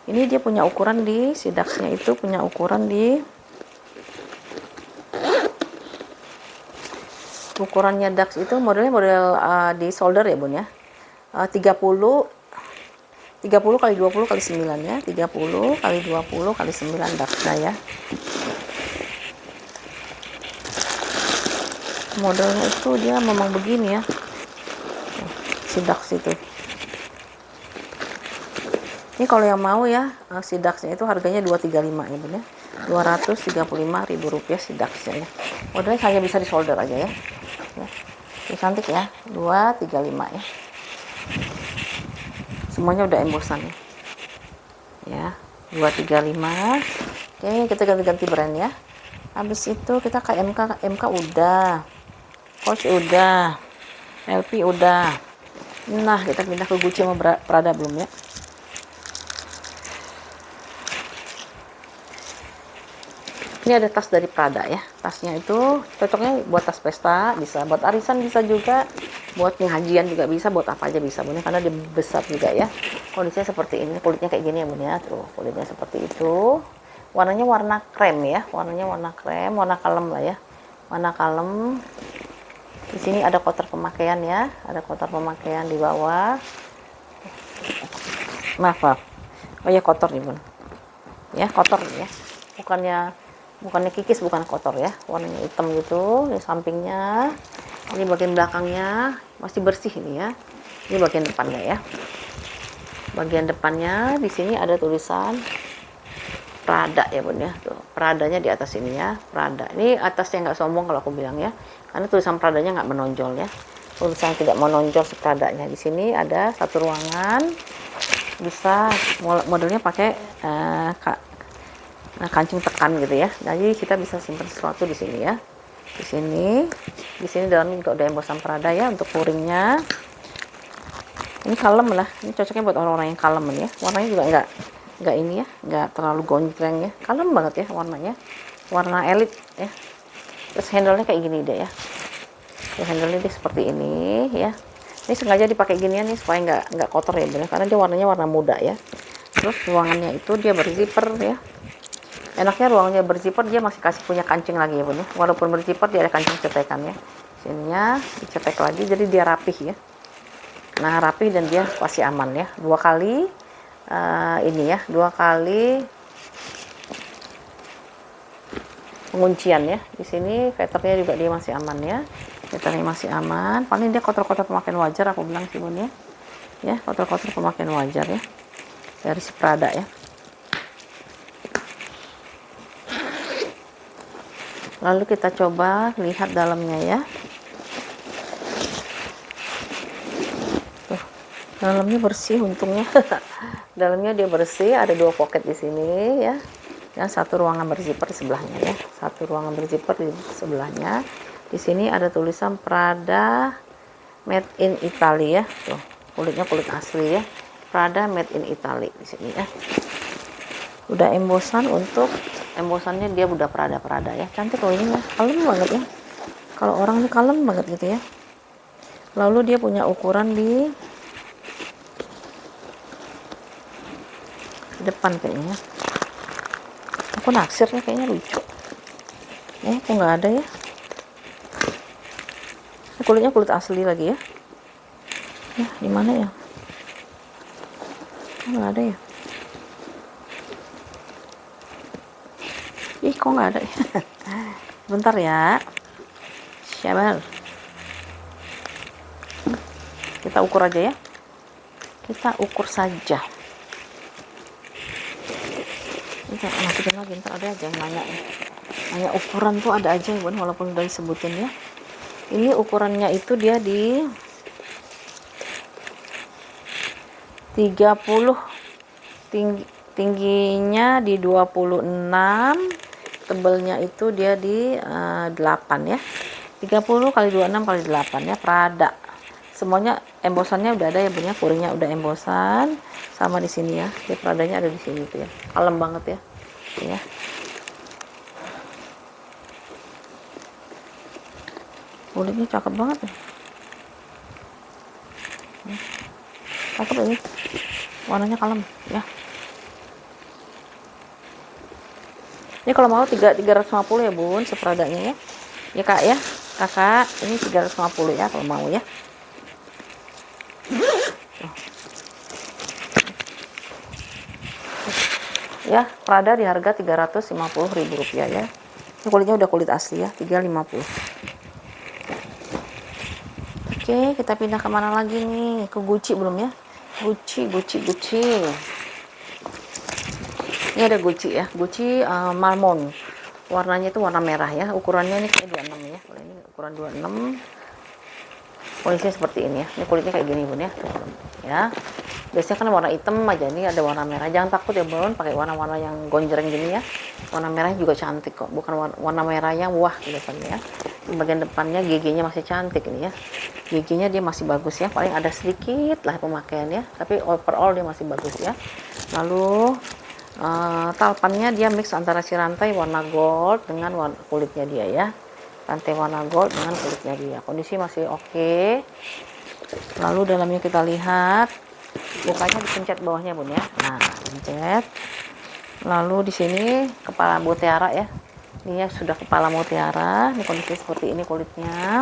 Ini dia punya ukuran di si Dax-nya itu punya ukuran di ukurannya Dax itu modelnya model di solder ya bun ya. 30 kali 20 kali 9 ya, 30 kali 20 kali 9 Daxnya ya. Modelnya itu dia memang begini ya, si Dax itu. Ini kalau yang mau ya, si Daxnya itu harganya 235 ya bun ya, 235.000 rupiah si Daxnya ya. Modelnya hanya bisa di solder aja ya. Ini cantik ya, 235 ya. Semuanya udah embosan ya. 235. Oke, kita ganti-ganti brand ya. Habis itu kita ke MK udah, Coach udah, LP udah. Nah, kita pindah ke Gucci sama Prada belum ya? Ini ada tas dari Prada ya. Tasnya itu cocoknya buat tas pesta, bisa buat arisan, bisa juga buat pengajian, juga bisa buat apa aja bisa bun ya, karena dia besar juga ya. Kondisinya seperti ini, kulitnya kayak gini ya bun ya. Tuh, kulitnya seperti itu. Warnanya warna krem ya, warnanya warna krem, warna kalem lah ya. Warna kalem. Di sini ada kotor pemakaian ya, ada kotor pemakaian di bawah. Maaf. Oh ya, kotor nih bun. Ya, kotor ya. Bukannya kikis, bukan kotor ya, warnanya hitam gitu di sampingnya. Ini bagian belakangnya masih bersih ini ya. Ini bagian depannya ya. Bagian depannya di sini ada tulisan Prada ya bun ya. Tuh, Pradanya di atas ini ya, Prada. Ini atasnya nggak sombong kalau aku bilang ya, karena tulisan Pradanya nggak menonjol ya. Tulisan tidak menonjol si Pradanya. Di sini ada satu ruangan, bisa modelnya pakai kancing tekan gitu ya. Jadi kita bisa simpan sesuatu di sini ya. Di sini dalamnya juga udah embosan Prada ya untuk puringnya. Ini kalem lah. Ini cocoknya buat orang-orang yang kalem ya. Warnanya juga enggak ini ya, enggak terlalu gonjreng ya. Kalem banget ya warnanya. Warna elit ya. Terus handle-nya kayak gini deh ya. Handle-nya dia seperti ini ya. Ini sengaja dipakai ginian nih supaya enggak kotor ya bener, karena dia warnanya warna muda ya. Terus ruangannya itu dia berzipper ya. Enaknya ruangnya berzipper, dia masih kasih punya kancing lagi ya bun ya. Walaupun berzipper dia ada kancing cetekan ya. Sininya dicetek lagi, jadi dia rapih ya. Nah, rapih dan dia pasti aman ya. 2 kali ini ya, 2 kali penguncian ya. Di sini veternya juga dia masih aman ya. Veternya masih aman. Paling dia kotor-kotor pemakaian wajar aku bilang sih bun ya. Ya, kotor-kotor pemakaian wajar ya. Dari si Prada ya. Lalu kita coba lihat dalamnya ya. Tuh, dalamnya bersih untungnya. Dalamnya dia bersih, ada 2 pocket di sini ya. Dan 1 ruangan berzipper di sebelahnya ya. 1 ruangan berzipper di sebelahnya. Di sini ada tulisan Prada Made in Italy ya. Tuh, kulitnya kulit asli ya. Prada Made in Italy di sini ya. Udah embosannya dia udah Prada ya, cantik loh ini ya, kalem banget ya. Kalau orang ini kalem banget gitu ya. Lalu dia punya ukuran di depan kayaknya. Aku naksir ya, kayaknya lucu. Kok nggak ada ya? Ini kulitnya kulit asli lagi ya. Ya, di mana ya? Nggak ada ya. Ih, kok nggak ada ya? Bentar ya. Sabar. Kita ukur aja ya. Kita ukur saja. Kita masukin lagi, ntar ada aja yang nanya. Nanya ukuran tuh ada aja ya, walaupun udah disebutin ya. Ini ukurannya itu dia di 30, tingginya di 26, tebelnya itu dia di 8 ya. 30 kali 26 kali 8 ya, Prada. Semuanya embosannya udah ada ya bun ya, puringnya udah embosan, sama di sini ya. Dia Pradanya ada di sini tuh ya. Kalem banget ya. Ya. Kulitnya cakep banget ya. Cakep ini. Warnanya kalem ya. Ini kalau mau 350 ya bun, sepradanya ya. Ya kak ya. kakak. Ini 350 ya kalau mau ya. Ya, Prada di harga Rp350.000 ya. Ini kulitnya udah kulit asli ya, 350. Oke, kita pindah kemana lagi nih? Ke Gucci belum ya? Gucci. Ini ada Gucci ya, Gucci Marmon. Warnanya itu warna merah ya. Ukurannya ini kayak 26 ya. Kalau ini ukuran 26. Kondisinya seperti ini ya. Ini kulitnya kayak gini bun ya. Ya. Biasanya kan warna hitam aja, ini ada warna merah. Jangan takut ya bun, pakai warna-warna yang gonjreng gini ya. Warna merahnya juga cantik kok, bukan warna merah yang wah gitu kan ya. Di bagian depannya giginya masih cantik ini ya. Giginya dia masih bagus ya, paling ada sedikit lah pemakaiannya, tapi overall dia masih bagus ya. Lalu talpannya dia mix antara si rantai warna gold dengan warna kulitnya dia ya. Rantai warna gold dengan kulitnya dia. Kondisi masih oke. Lalu dalamnya kita lihat. Bukanya dipencet bawahnya bun ya. Nah, pencet. Lalu di sini kepala mutiara ya. Ini ya sudah kepala mutiara. Ini kondisi seperti ini kulitnya.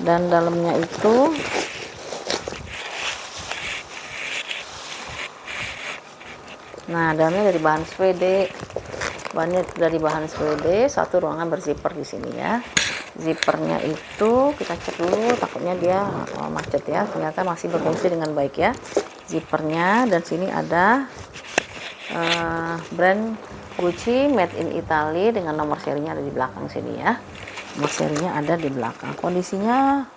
Dan dalamnya itu dalamnya dari bahan suede. Bahannya dari bahan suede. Satu ruangan berzipper di sini ya. Zippernya itu kita cek dulu, takutnya dia macet ya. Ternyata masih berfungsi dengan baik ya zippernya. Dan sini ada brand Gucci made in Italy dengan nomor serinya ada di belakang sini ya. Nomor serinya ada di belakang. Kondisinya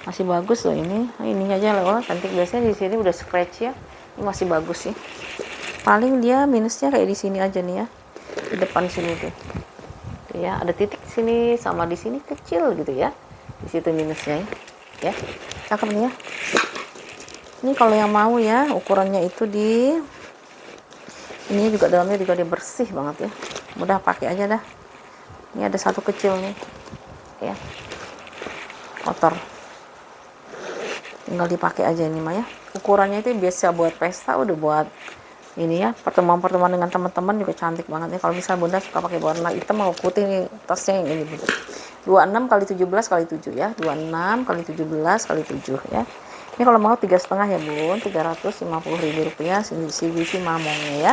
masih bagus loh ini. Ininya aja loh cantik. Biasanya di sini udah scratch ya. Ini masih bagus sih. Paling dia minusnya kayak di sini aja nih ya. Di depan sini tuh. Ya, ada titik sini sama di sini kecil gitu ya. Di situ minusnya ya. Cakep nih ya. Ini kalau yang mau ya, ukurannya itu di ini juga dalamnya juga dia bersih banget ya. Mudah pakai aja dah. Ini ada satu kecil nih. Ya. Kotor. Tinggal dipakai aja ini mah ya. Ukurannya itu biasa buat pesta, udah buat ini ya, pertemuan-pertemuan dengan teman-teman juga cantik banget ya. Kalau misalnya bunda suka pakai warna hitam atau putih nih, tasnya yang ini bunda. 26 kali 17 kali 7 ya. 26 kali 17 kali 7 ya. Ini kalau mau 3,5 ya bun, Rp350.000 si Gucci Marmonnya ya.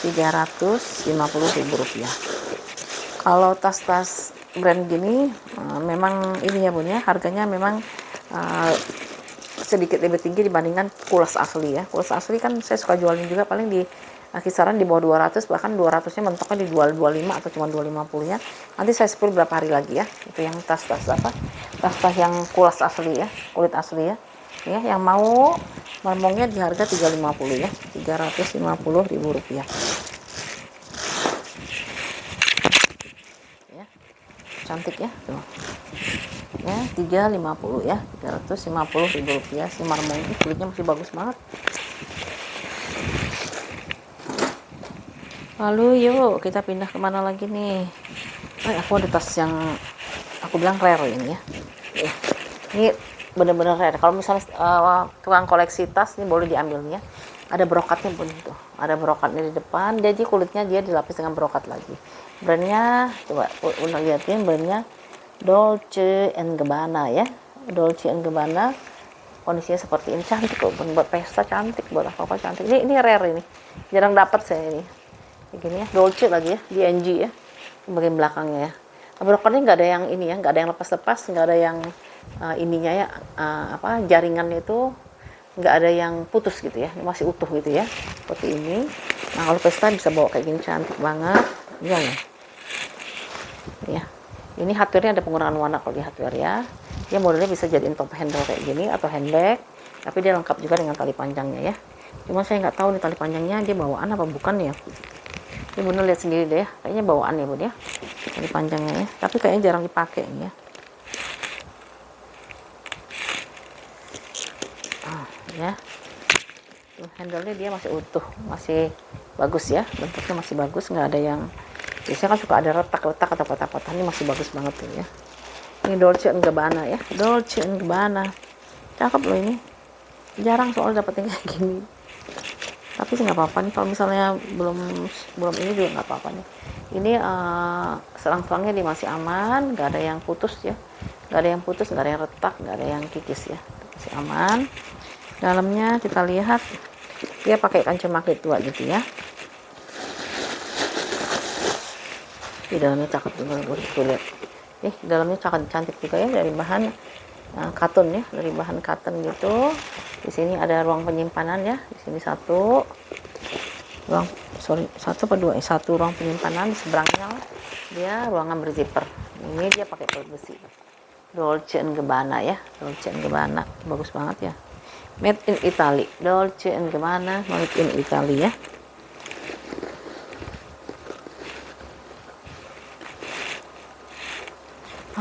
Rp350.000. Kalau tas-tas brand gini memang ini ya bun ya, harganya memang sedikit lebih tinggi dibandingkan kulas asli ya. Kulas asli kan saya suka jualin juga paling di kisaran di bawah 200, bahkan 200-nya mentoknya di 225 atau cuma 250 ya. Nanti saya spill berapa hari lagi ya. Itu yang tas-tas apa? Tas-tas yang kulas asli ya, kulit asli ya. Ya, yang mau marmongnya di harga 350 ya. Rp350.000. Ya. Cantik ya, tuh. Ya, 350 ya, Rp350.000 si marmong ini kulitnya masih bagus banget. Lalu yuk kita pindah kemana lagi nih. Aku ada tas yang aku bilang rare ini ya. Ini bener-bener rare. Kalau misalnya tukang koleksi tas ini boleh diambil nih ya. Ada brokatnya pun itu. Ada brokatnya di depan. Jadi kulitnya dia dilapis dengan brokat lagi. Brandnya coba udah liatin brandnya. Dolce & Gabbana ya. Dolce & Gabbana kondisinya seperti ini, cantik kok buat pesta, cantik buat apa-apa cantik. Ini rare ini, jarang dapat saya ini kayak gini ya. Dolce lagi ya, DNG ya bagian belakangnya ya. Brokatnya nggak ada yang ini ya, nggak ada yang lepas-lepas, nggak ada yang ininya ya, jaringannya itu nggak ada yang putus gitu ya, masih utuh gitu ya, seperti ini. Nah kalau pesta bisa bawa kayak gini, cantik banget ya. Ini hardware-nya ada pengurangan warna kalau di hardware ya. Dia modelnya bisa jadiin top handle kayak gini atau handbag, tapi dia lengkap juga dengan tali panjangnya ya. Cuma saya nggak tahu nih tali panjangnya dia bawaan apa bukan ya. Ini bunda lihat sendiri deh, kayaknya bawaan ya bun ya, tali panjangnya ya. Tapi kayaknya jarang dipakai ya. Ya. Handle-nya dia masih utuh, masih bagus ya, bentuknya masih bagus, nggak ada yang biasanya kan suka ada retak-retak atau patah-patah. Ini masih bagus banget tuh ya. Ini Dolce & Gabbana ya, Dolce & Gabbana, cakep loh ini, jarang soal dapetin kayak gini. Tapi sih nggak apa-apa nih kalau misalnya belum belum ini juga nggak apa-apa nih. Ini selang-selangnya dia masih aman, nggak ada yang putus ya, nggak ada yang putus, nggak ada yang retak, nggak ada yang kikis ya, masih aman. Dalamnya kita lihat dia pakai kancing magnet 2 gitu ya. Di dalamnya cakep juga, tuh lihat. Dalamnya cantik juga ya, dari bahan katun ya, dari bahan katun gitu. Di sini ada ruang penyimpanan ya, di sini satu ruang penyimpanan, di seberangnya dia ruangan berzipper. Ini dia pakai pelet besi, Dolce & Gabbana ya, Dolce & Gabbana, bagus banget ya, made in Italy, Dolce & Gabbana, made in Italy ya.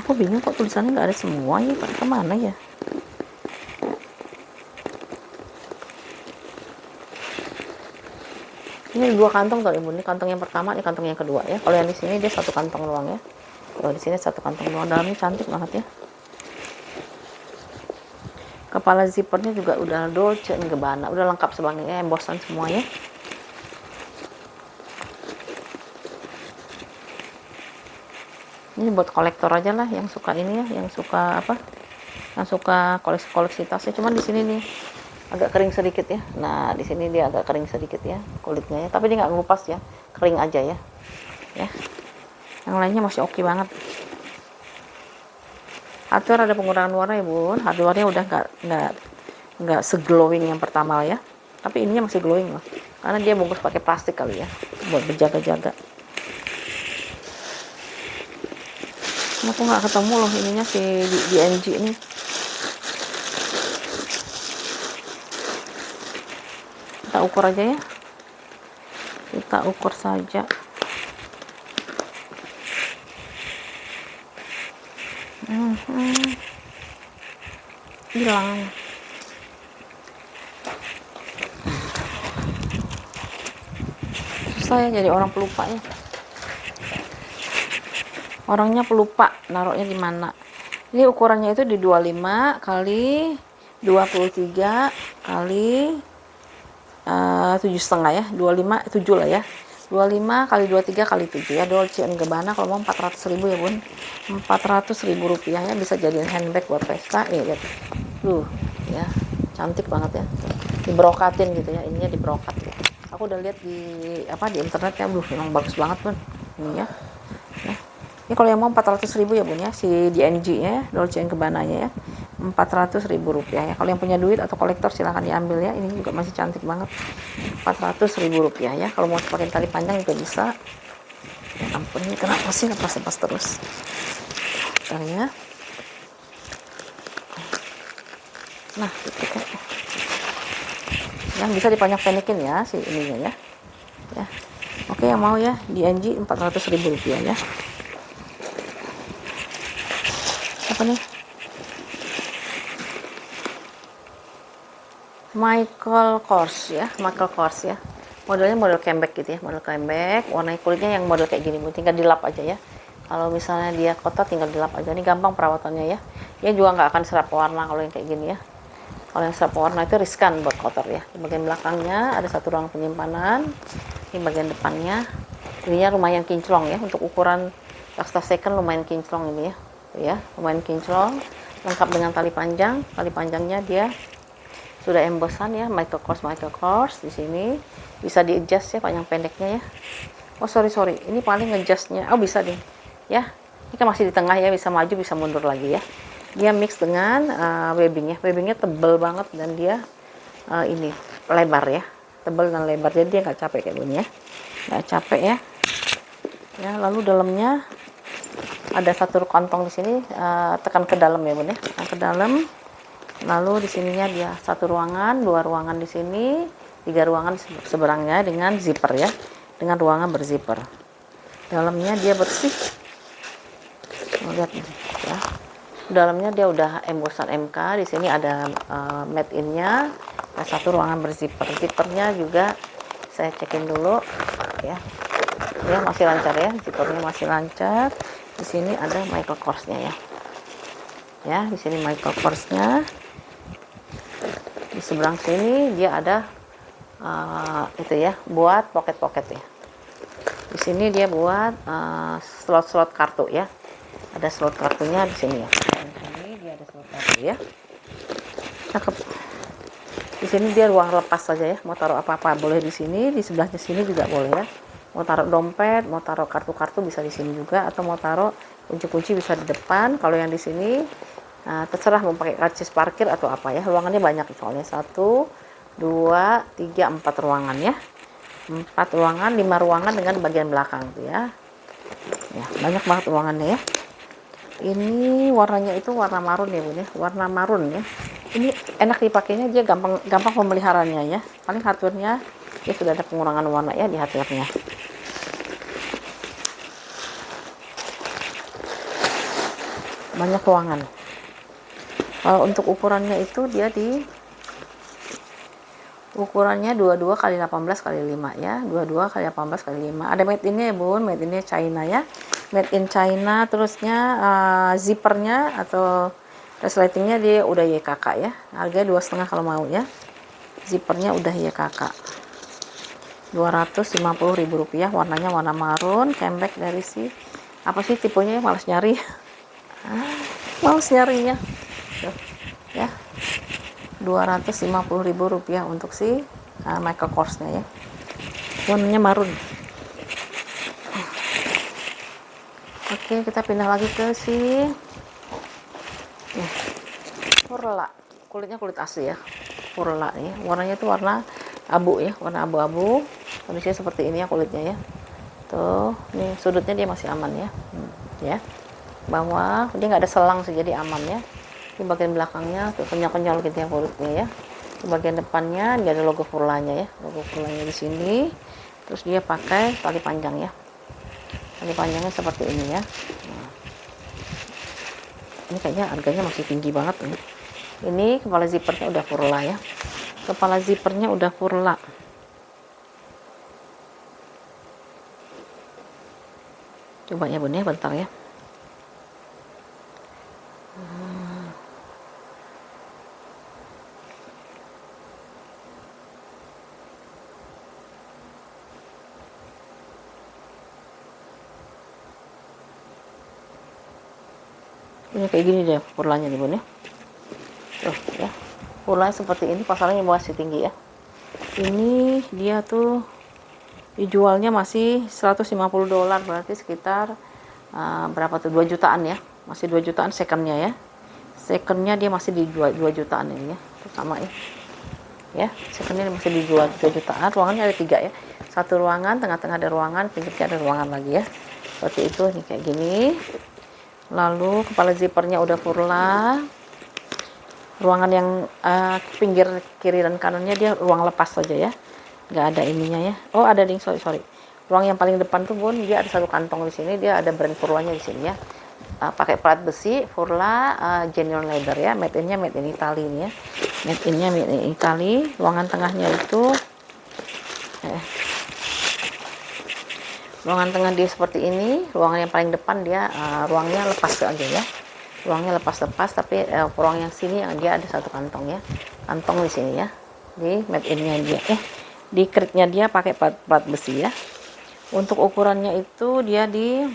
Aku bingung kok tulisannya nggak ada semua ya, Pak, kemana ya? Ini 2 kantong tuh Ibu, ini kantong yang pertama, ini kantong yang kedua ya. Kalau yang di sini dia 1 kantong doang ya. Kalau di sini 1 kantong doang, dalamnya cantik banget ya. Kepala zippernya juga udah Dolce & Gabbana, udah lengkap sebagainya, embosan semua ya. Ini buat kolektor aja lah, yang suka ini ya, yang suka apa, yang suka koleksi tasnya. Cuman di sini nih agak kering sedikit ya. Nah di sini dia agak kering sedikit ya kulitnya ya, tapi dia nggak ngupas ya, kering aja ya. Yang lainnya masih oke banget. Hardware ada pengurangan warna ya Bun, hardware-nya udah nggak seglowing yang pertama ya, tapi ininya masih glowing loh, karena dia bungkus pakai plastik kali ya, buat berjaga-jaga. Aku nggak ketemu loh ininya si DNG ini. Kita ukur aja ya, kita ukur saja. Hilang. Susah ya jadi orang pelupa ya. Orangnya pelupa naruhnya di mana. Ini ukurannya itu di 25 kali 23 kali 7,5 ya, 25 7 lah ya. 25 kali 23 kali 7 ya, Dolce & Gabbana. Kalau mau 400.000 ya Bun, 400.000 rupiah ya, bisa jadiin handbag buat pesta. Lihat ya, cantik banget ya, dibrokatin gitu ya, ininya dibrokat ya. Aku udah lihat di internet ya, memang bagus banget Bun ini ya. Ini kalau yang mau 400.000 ya Bun ya, si DNG nya ya, Dolce & Gabbana nya ya, 400.000 rupiah ya. Kalau yang punya duit atau kolektor silahkan diambil ya, ini juga masih cantik banget, 400.000 rupiah ya. Kalau mau pakai tali panjang juga bisa. Ya ampun, ini kenapa sih lepas terus. Bentar ya. Nah gitu kayak yang bisa dipanjang-pendekin ya si ininya ya. Oke, yang mau ya DNG 400.000 rupiah ya. Apa nih, Michael Kors ya, modelnya model comeback gitu ya, model comeback, warna kulitnya yang model kayak gini, tinggal dilap aja ya. Kalau misalnya dia kotor tinggal dilap aja, ini gampang perawatannya ya. Dia juga nggak akan serap warna kalau yang kayak gini ya. Kalau yang serap warna itu riskan buat kotor ya. Di bagian belakangnya ada 1 ruang penyimpanan, di bagian depannya ininya lumayan kinclong ya, untuk ukuran tas second lumayan kinclong ini ya, lumayan kinclong, lengkap dengan tali panjang. Tali panjangnya dia sudah embosan ya, Michael Kors. Di sini bisa di adjust ya panjang pendeknya ya. Oh sorry, ini paling adjustnya, bisa deh ya. Ini kan masih di tengah ya, bisa maju bisa mundur lagi ya. Dia mix dengan webbingnya tebel banget, dan dia ini lebar ya, tebel dan lebar, jadi dia nggak capek kayak gini ya, nggak capek ya. Lalu dalamnya ada 1 kantong di sini, tekan ke dalam ya Bun ya, tekan ke dalam. Lalu di sininya dia 1 ruangan, 2 ruangan di sini, 3 ruangan seberangnya dengan zipper ya, dengan ruangan berzipper. Dalamnya dia bersih. Lihat nih ya. Dalamnya dia udah embosan MK. Di sini ada made in-nya. Ada 1 ruangan berzipper. Zippernya juga saya cekin dulu ya. Ya masih lancar ya, zippernya masih lancar. Di sini ada Michael Kors-nya ya. Ya, di sini Michael Kors-nya. Di seberang sini dia ada itu ya, buat pocket-pocket ya. Di sini dia buat slot-slot kartu ya. Ada slot kartunya di sini ya. Di sini dia ada slot kartu ya. Cakep. Di sini dia ruang lepas saja ya. Mau taruh apa-apa boleh di sini, di sebelahnya sini juga boleh ya. Mau taruh dompet, mau taruh kartu-kartu bisa di sini juga, atau mau taruh kunci-kunci bisa di depan. Kalau yang di sini terserah mau pakai karcis parkir atau apa ya. Ruangannya banyak soalnya 1, 2, 3, 4 ruangan ya. 4 ruangan, 5 ruangan dengan bagian belakang tuh ya. Ya, banyak banget ruangannya ya. Ini warnanya itu warna marun ya Bun ya, warna marun ya. Ini enak dipakainya, dia gampang pemeliharanya ya. Paling hardware-nya dia sudah ada pengurangan warna ya di hardware-nya. Banyak ruangan. Kalau untuk ukurannya itu dia di ukurannya 22 kali 18 kali 5 ya, 22 kali 18 kali 5. Ada made in-nya ya Bun, made in-nya China ya. Made in China, terusnya zippernya atau resletingnya dia udah YKK ya. Harganya 2,5 kalau mau ya. Zippernya udah YKK. Rp250.000, warnanya warna marun, cambek dari si apa sih tipenya ya, males nyari. Males nyarinya. Tuh, ya. Rp250.000 untuk si Michael Kors-nya ya. Warnanya marun. Oke, kita pindah lagi ke si Furla. Kulitnya kulit asli ya. Furla ya. Warnanya itu warna abu ya, warna abu-abu. Kondisinya seperti ini ya kulitnya ya. Tuh, nih sudutnya dia masih aman ya. Ya. Bawah dia nggak ada selang sih, jadi aman ya. Di bagian belakangnya tuh kenyal-kenyal gitu ya kulitnya ya. Di bagian depannya dia ada logo Furlanya ya. Logo Furlanya di sini. Terus dia pakai tali panjang ya. Tali panjangnya seperti ini ya. Nah, ini kayaknya harganya masih tinggi banget nih. Ini kepala zippernya udah Furla ya. Kepala zippernya udah Furla. Coba ya Bun ya, bentar ya. Ini kayak gini deh Furlanya nih Bun ya. Tuh ya. Furlanya seperti ini, pasalnya masih tinggi ya. Ini dia tuh dijualnya masih $150, berarti sekitar berapa tuh, 2 jutaan ya, masih 2 jutaan secondnya ya. Secondnya dia masih dijual 2 jutaan ini ya. Itu sama ya, secondnya masih dijual 2 jutaan. Ruangannya ada 3 ya, satu ruangan, tengah-tengah ada ruangan, pinggirnya ada ruangan lagi ya, seperti itu nih kayak gini. Lalu kepala zippernya udah Furla. Ruangan yang pinggir kiri dan kanannya dia ruang lepas saja ya, nggak ada ininya ya. Oh ada ding, sorry. Ruang yang paling depan tuh Bun, dia ada satu kantong di sini, dia ada brand Furlanya di sini ya. Pakai plat besi Furla, genuine leather ya, made in Italy ini ya. Made in Italy. Ruangan tengahnya itu ruangan tengah dia seperti ini. Ruangan yang paling depan dia ruangnya lepas aja ya. Ruangnya lepas-lepas, tapi ruang yang sini dia ada satu kantong ya. Kantong di sini ya. Di made in-nya dia di kritnya dia pakai plat besi ya. Untuk ukurannya itu dia di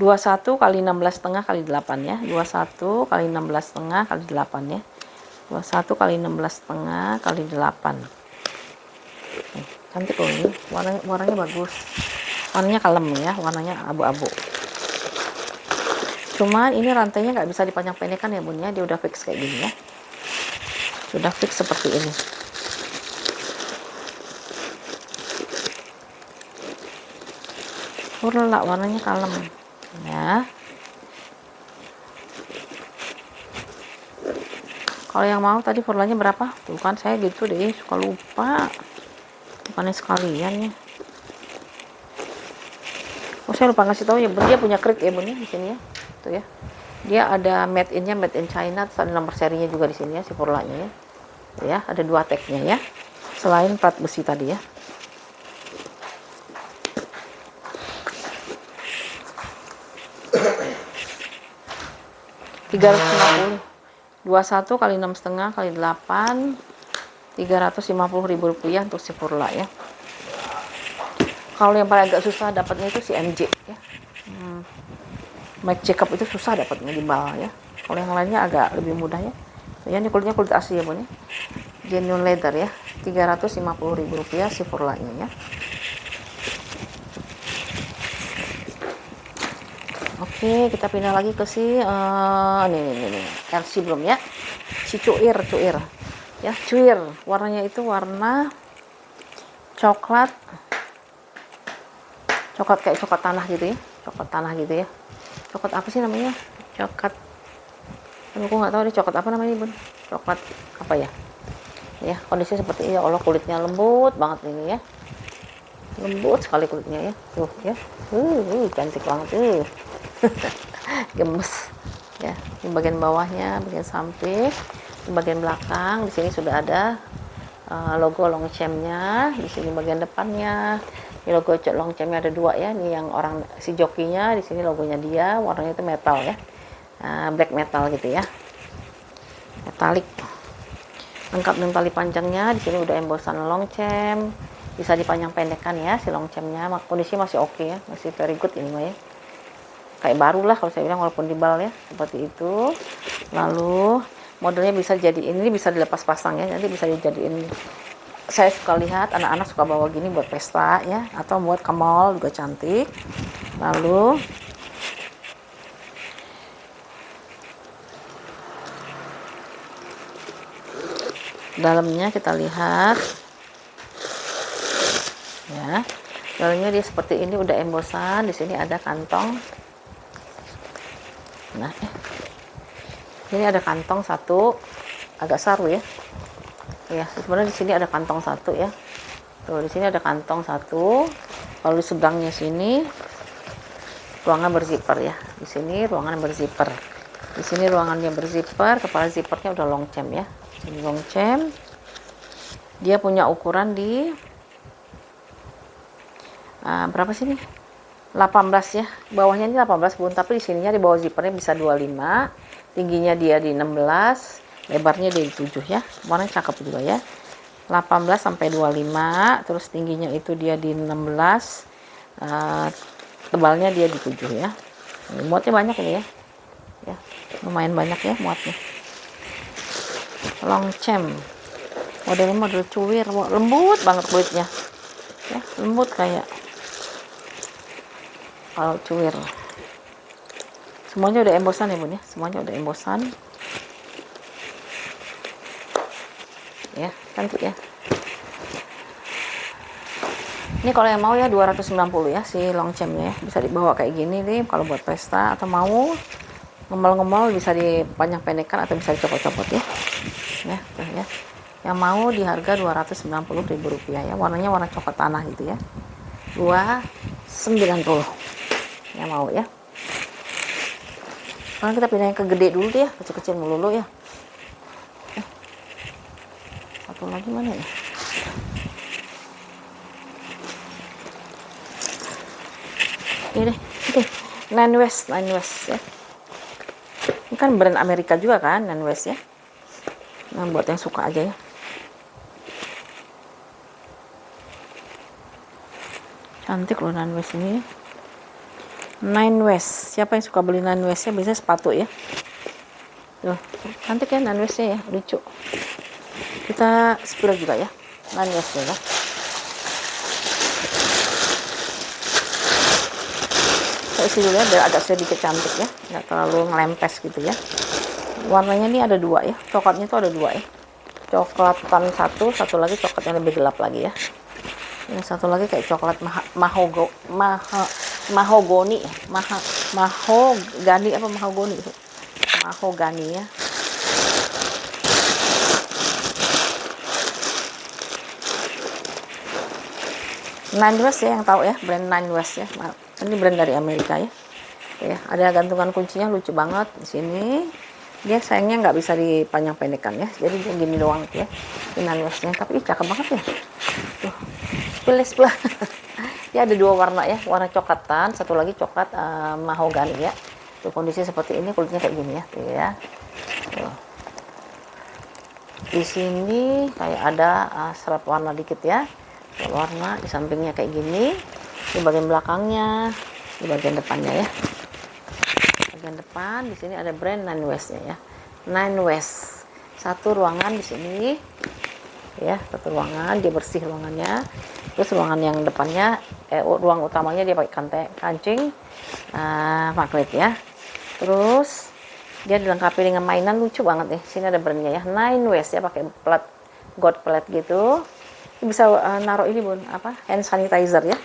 21 kali 16,5 kali 8 ya. 21 kali 16,5 kali 8 ya. 21 kali 16,5 kali 8. Cantik loh ini. Warnanya bagus. Warnanya kalem ya, warnanya abu-abu. Cuman ini rantainya nggak bisa dipanjang-pendekkan ya Bun ya. Dia udah fix kayak gini ya. Sudah fix seperti ini. Furla warnanya kalem ya. Kalau yang mau tadi Furlanya berapa? Tuh kan saya gitu deh, suka lupa. Bukannya sekalian ya. Oh saya lupa ngasih tahu ya Bun, dia punya krit ya Bun ya di sini ya. Tuh ya. Dia ada made in China, terus ada nomor serinya juga di sini ya si Furlanya ya. Tuh ya, ada 2 tagnya ya. Selain plat besi tadi ya. $350. 21 kali 6,5 kali 8 Rp350.000 untuk si Furla ya. Kalau yang paling agak susah dapatnya itu si MJ ya. Mike Jacob itu susah dapatnya di bal ya. Kalau yang lainnya agak lebih mudah ya. Ya ini kulitnya kulit asli ya Bun ya. Genuine leather ya. Rp350.000 si Furla ini ya. Oke, kita pindah lagi ke si nih. LC belum ya. Si cuir ya, cuir. Warnanya itu warna coklat kayak coklat tanah gitu ya. Coklat apa sih namanya? Coklat, aku nggak tahu deh coklat apa namanya Bun. Coklat apa ya? Ya kondisi seperti ini. Allah, kulitnya lembut banget ini ya. Lembut sekali kulitnya ya. Tuh ya. Cantik banget gemes ya. Di bagian bawahnya, bagian samping, di bagian belakang di sini sudah ada logo Longchamp-nya. Di sini bagian depannya ini logo Longchamp-nya ada dua ya. Ini yang orang si jokinya, di sini logonya dia, warnanya itu metal ya, black metal gitu ya, metalik. Lengkap dengan tali panjangnya. Di sini udah embosan Longchamp, bisa dipanjang pendekkan ya si Longchamp-nya. Kondisi masih oke ya, masih very good ini mah ya. Kayak baru lah kalau saya bilang, walaupun dibal ya, seperti itu. Lalu modelnya bisa jadi ini, bisa dilepas pasang ya, nanti bisa dijadiin. Saya suka lihat anak-anak suka bawa gini buat pesta ya, atau buat ke mall juga cantik. Lalu dalamnya kita lihat ya, dalamnya dia seperti ini, udah embosan. Di sini ada kantong. Nah, ini ada kantong satu, agak saru ya. Ya, sebenarnya di sini ada kantong satu ya. Tuh, di sini ada kantong satu. Kalau di seberangnya sini ruangan berzipper ya. Di sini ruangan berzipper. Di sini ruangannya berzipper, kepala zippernya udah Longchamp ya. Ini Longchamp. Dia punya ukuran di berapa sih nih? 18 ya. Bawahnya ini 18 Bun, tapi di sininya di bawah zippernya bisa 25. Tingginya dia di 16, lebarnya dia di 7 ya. Warnanya cakep juga ya. 18 sampai 25, terus tingginya itu dia di 16, tebalnya dia di 7 ya. Muatnya banyak ini ya. Ya, lumayan banyak ya muatnya. Longchamp. Modelnya model cuir, lembut banget kulitnya. Ya, lembut kayak kalau cuir. Semuanya udah embosan ya Bun ya, semuanya udah embosan ya, cantik ya. Ini kalau yang mau ya 290 ya si Longchamp-nya ya, bisa dibawa kayak gini nih kalau buat pesta, atau mau ngemol-ngemol bisa dipanjang pendekkan atau bisa dicopot-copot ya. Ya, tuh ya. Yang mau di harga Rp290.000 ya. Warnanya warna coklat tanah gitu ya. 290. Yang mau ya. Sekarang kita pindah yang ke gede dulu deh ya, kecil-kecil melulu ya. Satu lagi mana ya? Ini deh, Nine West ya. Ini kan brand Amerika juga kan, Nine West ya. Nah, buat yang suka aja ya. Cantik loh Nine West ini. Nine West, siapa yang suka beli Nine West ya, biasanya sepatu ya. Tuh, cantik ya Nine West-nya ya, lucu. Kita spill juga ya, Nine West ya. Saya isi dulu ya, biar agak sedikit cantik ya, nggak terlalu ngelempes gitu ya. Warnanya ini ada dua ya, coklatnya tuh ada dua ya. Coklatan satu lagi coklat yang lebih gelap lagi ya. Yang satu lagi kayak coklat mahogoni ya, mahogani apa mahogoni itu, mahogani ya. Nine West ya, yang tahu ya brand Nine West ya. Ini brand dari Amerika ya. Ya, ada gantungan kuncinya lucu banget di sini. Dia sayangnya nggak bisa dipanjang pendekkan ya, jadi dia gini doang ya. Ini Nine West-nya, tapi cakep banget ya. Tuh, pilih sebelah. Ya ada dua warna ya, warna coklatan, satu lagi coklat mahogani ya. Tuh kondisi seperti ini, kulitnya kayak gini ya, tuh ya. Tuh. Di sini kayak ada serap warna dikit ya, serap warna di sampingnya kayak gini, di bagian belakangnya, di bagian depannya ya. Bagian depan di sini ada brand Nine West ya. Nine West. Satu ruangan di sini ya, satu ruangan, dia bersih ruangannya. Terus ruangan yang depannya ruang utamanya dia pakai kancing magnet ya. Terus dia dilengkapi dengan mainan lucu banget nih. Sini ada brandnya ya, Nine West ya, pakai plat gold plate gitu. Bisa naruh ini Bun, apa? Hand sanitizer ya.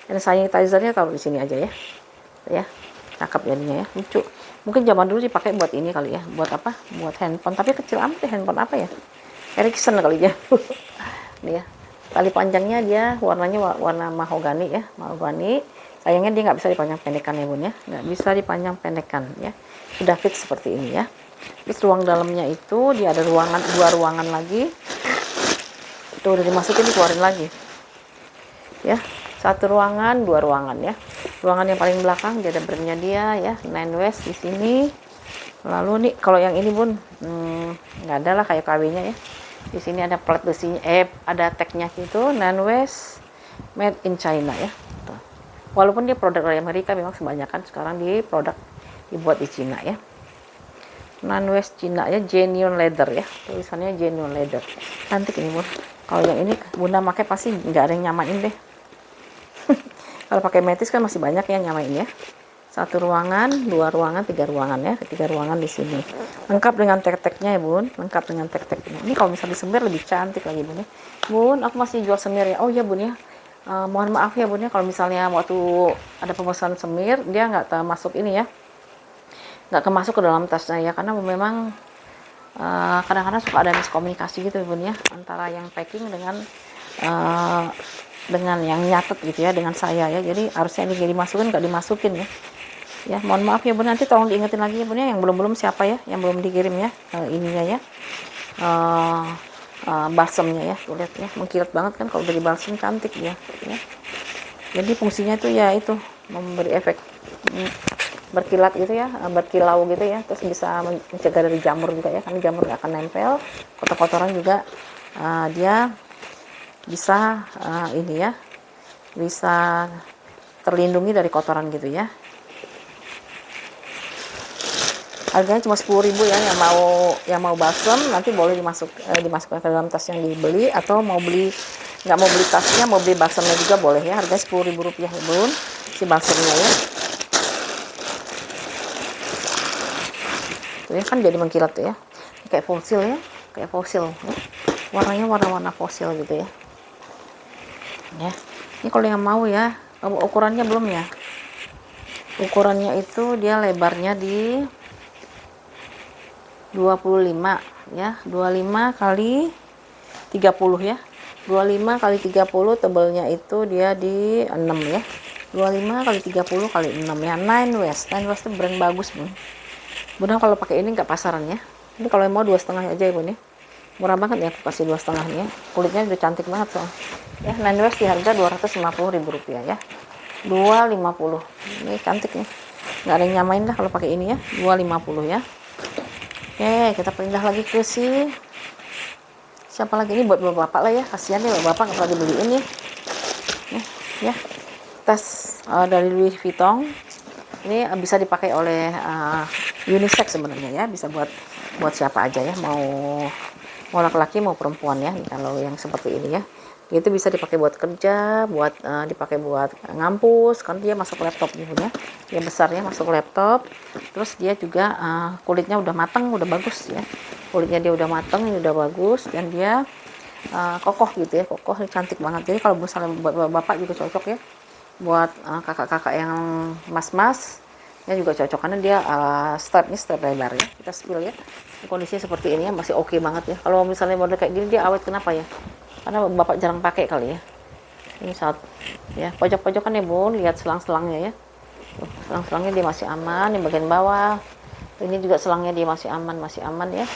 Hand sanitizernya taruh di sini aja ya. Ya. Cakep jadinya ya, lucu. Mungkin zaman dulu dipakai buat ini kali ya, buat apa? Buat handphone, tapi kecil amat ya, handphone apa ya? Ericsson kali ya. Nih ya. Tali panjangnya dia warnanya warna mahogani ya, mahogani. Sayangnya dia nggak bisa dipanjang pendekkan ya Bun ya, nggak bisa dipanjang pendekkan ya. Sudah fix seperti ini ya. Terus ruang dalamnya itu dia ada ruangan, 2 ruangan lagi. Itu udah dimasukin, dikeluarin lagi. Ya, 1 ruangan, 2 ruangan ya. Ruangan yang paling belakang dia ada brandnya dia ya, Nine West di sini. Lalu nih kalau yang ini Bun, nggak ada lah kayak KW-nya ya. Di sini ada plat besinya, ada tagnya gitu, Nine West made in China ya. Tuh. Walaupun dia produk dari Amerika, memang kebanyakan sekarang di produk dibuat di Cina ya. Nine West Cina ya, genuine leather ya, tulisannya genuine leather. Cantik ini Bun. Kalau yang ini Bunda pakai pasti nggak ada yang nyamain deh. Kalau pakai metis kan masih banyak yang nyamain ya. 1 ruangan, 2 ruangan, 3 ruangan ya. 3 ruangan di sini. Lengkap dengan tek-teknya ya Bun. Lengkap dengan tek-teknya. Ini kalau misalnya disemir lebih cantik lagi Bun ya. Bun, aku masih jual semir ya. Oh iya Bun ya. Mohon maaf ya Bun ya, kalau misalnya waktu ada pemesanan semir, dia nggak termasuk ini ya. Nggak kemasuk ke dalam tasnya ya. Karena memang kadang-kadang suka ada miskomunikasi gitu Bun ya. Antara yang packing dengan yang nyatet gitu ya, dengan saya ya. Jadi harusnya ini dimasukin, nggak dimasukin ya. Ya, mohon maaf ya Bun, nanti tolong diingetin lagi ya Bun ya, yang belum siapa ya, yang belum dikirim ya, ininya ya, balsemnya ya, tuh lihat ya, mengkilat banget kan kalau dari balsem, cantik ya. Jadi fungsinya itu ya itu memberi efek berkilat gitu ya, berkilau gitu ya, terus bisa mencegah dari jamur juga ya, karena jamur nggak akan nempel, kotor-kotoran juga dia bisa ini ya, bisa terlindungi dari kotoran gitu ya. Harganya cuma 10.000 ya, yang mau balsem nanti boleh dimasukkan ke dalam tas yang dibeli, atau nggak mau beli tasnya, mau beli balsemnya juga boleh ya. Harganya 10.000 rupiah ya Bun, si balsemnya ya. Tuh ya, kan jadi mengkilat tuh ya, kayak fosil ya, kayak fosil ya. Warnanya warna-warna fosil gitu ya. Ya, ini kalau yang mau ya, ukurannya belum ya. Ukurannya itu dia lebarnya di 25 ya, 25 kali 30 ya, 25 kali 30, tebalnya itu dia di 6 ya, 25 kali 30 kali 6 ya. Nine West itu brand bagus Bun. Bunda kalau pakai ini nggak pasaran ya. Ini kalau yang mau 2,5 aja ya Bun ya, murah banget ya, aku kasih 2,5 nih ya. Kulitnya udah cantik banget soal ya. Nine West di harga 250.000 rupiah ya, 250. Ini cantik nih, nggak ada yang nyamain lah kalau pakai ini ya, 250 ya. Oke, kita pindah lagi ke siapa lagi, ini buat bapak lah ya, kasihan deh bapak nggak pernah dibeliin ya. Ya, tas dari Louis Vuitton. Ini bisa dipakai oleh unisex sebenarnya ya, bisa buat siapa aja ya, mau laki-laki mau perempuan ya. Kalau yang seperti ini ya, itu bisa dipakai buat kerja, buat dipakai buat ngampus, kan dia masuk laptop gitu ya. Dia besarnya masuk laptop. Terus dia juga kulitnya udah matang, udah bagus ya. Kulitnya dia udah matang, ini udah bagus, dan dia kokoh gitu ya, kokoh, cantik banget. Jadi kalau misalnya buat bapak juga cocok ya, buat kakak-kakak yang mas-mas ya juga cocok, karena dia strapnya strap lebar ya. Kita spill ya, kondisinya seperti ini ya, masih oke banget ya. Kalau misalnya model kayak gini dia awet, kenapa ya? Karena bapak jarang pakai kali ya. Ini saat ya, pojok-pojokan ya Bun, lihat selang-selangnya ya. Selang-selangnya dia masih aman, yang bagian bawah ini juga selangnya dia masih aman ya,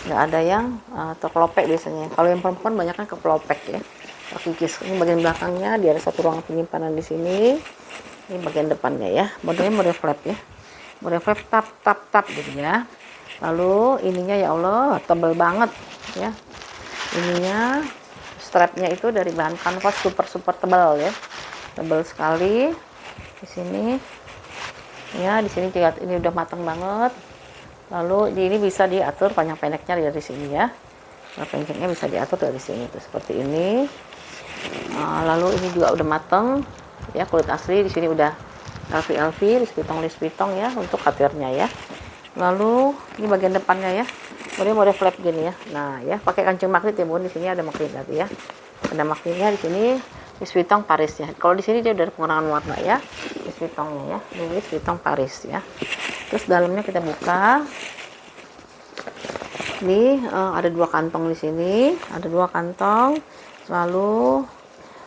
nggak ada yang terkelopek biasanya. Kalau yang perempuan banyak kan kekelopek ya, kikis. Ini bagian belakangnya, dia ada 1 ruang penyimpanan di sini. Ini bagian depannya ya, modelnya model flap ya, model flap tap gitu ya. Lalu ininya ya Allah tebal banget, ya. Ininya strapnya itu dari bahan kanvas super tebal ya, tebal sekali. Di sini ya, di sini juga ini udah matang banget. Lalu ini bisa diatur panjang pendeknya dari sini ya. Nah, pendeknya bisa diatur dari sini tuh seperti ini. Lalu ini juga udah matang ya, kulit asli. Di sini udah LV, list pitong ya untuk katirnya ya. Lalu ini bagian depannya ya, mode flap gini ya. Nah ya, pakai kancing magnet ya bun. Di sini ada magnet tadi ya, ada magnetnya di sini. List pitong Paris ya. Kalau di sini dia udah ada pengurangan warna ya, list pitongnya ya. Ini list pitong Paris ya. Terus dalamnya kita buka. Ini ada 2 kantong di sini, ada 2 kantong. Lalu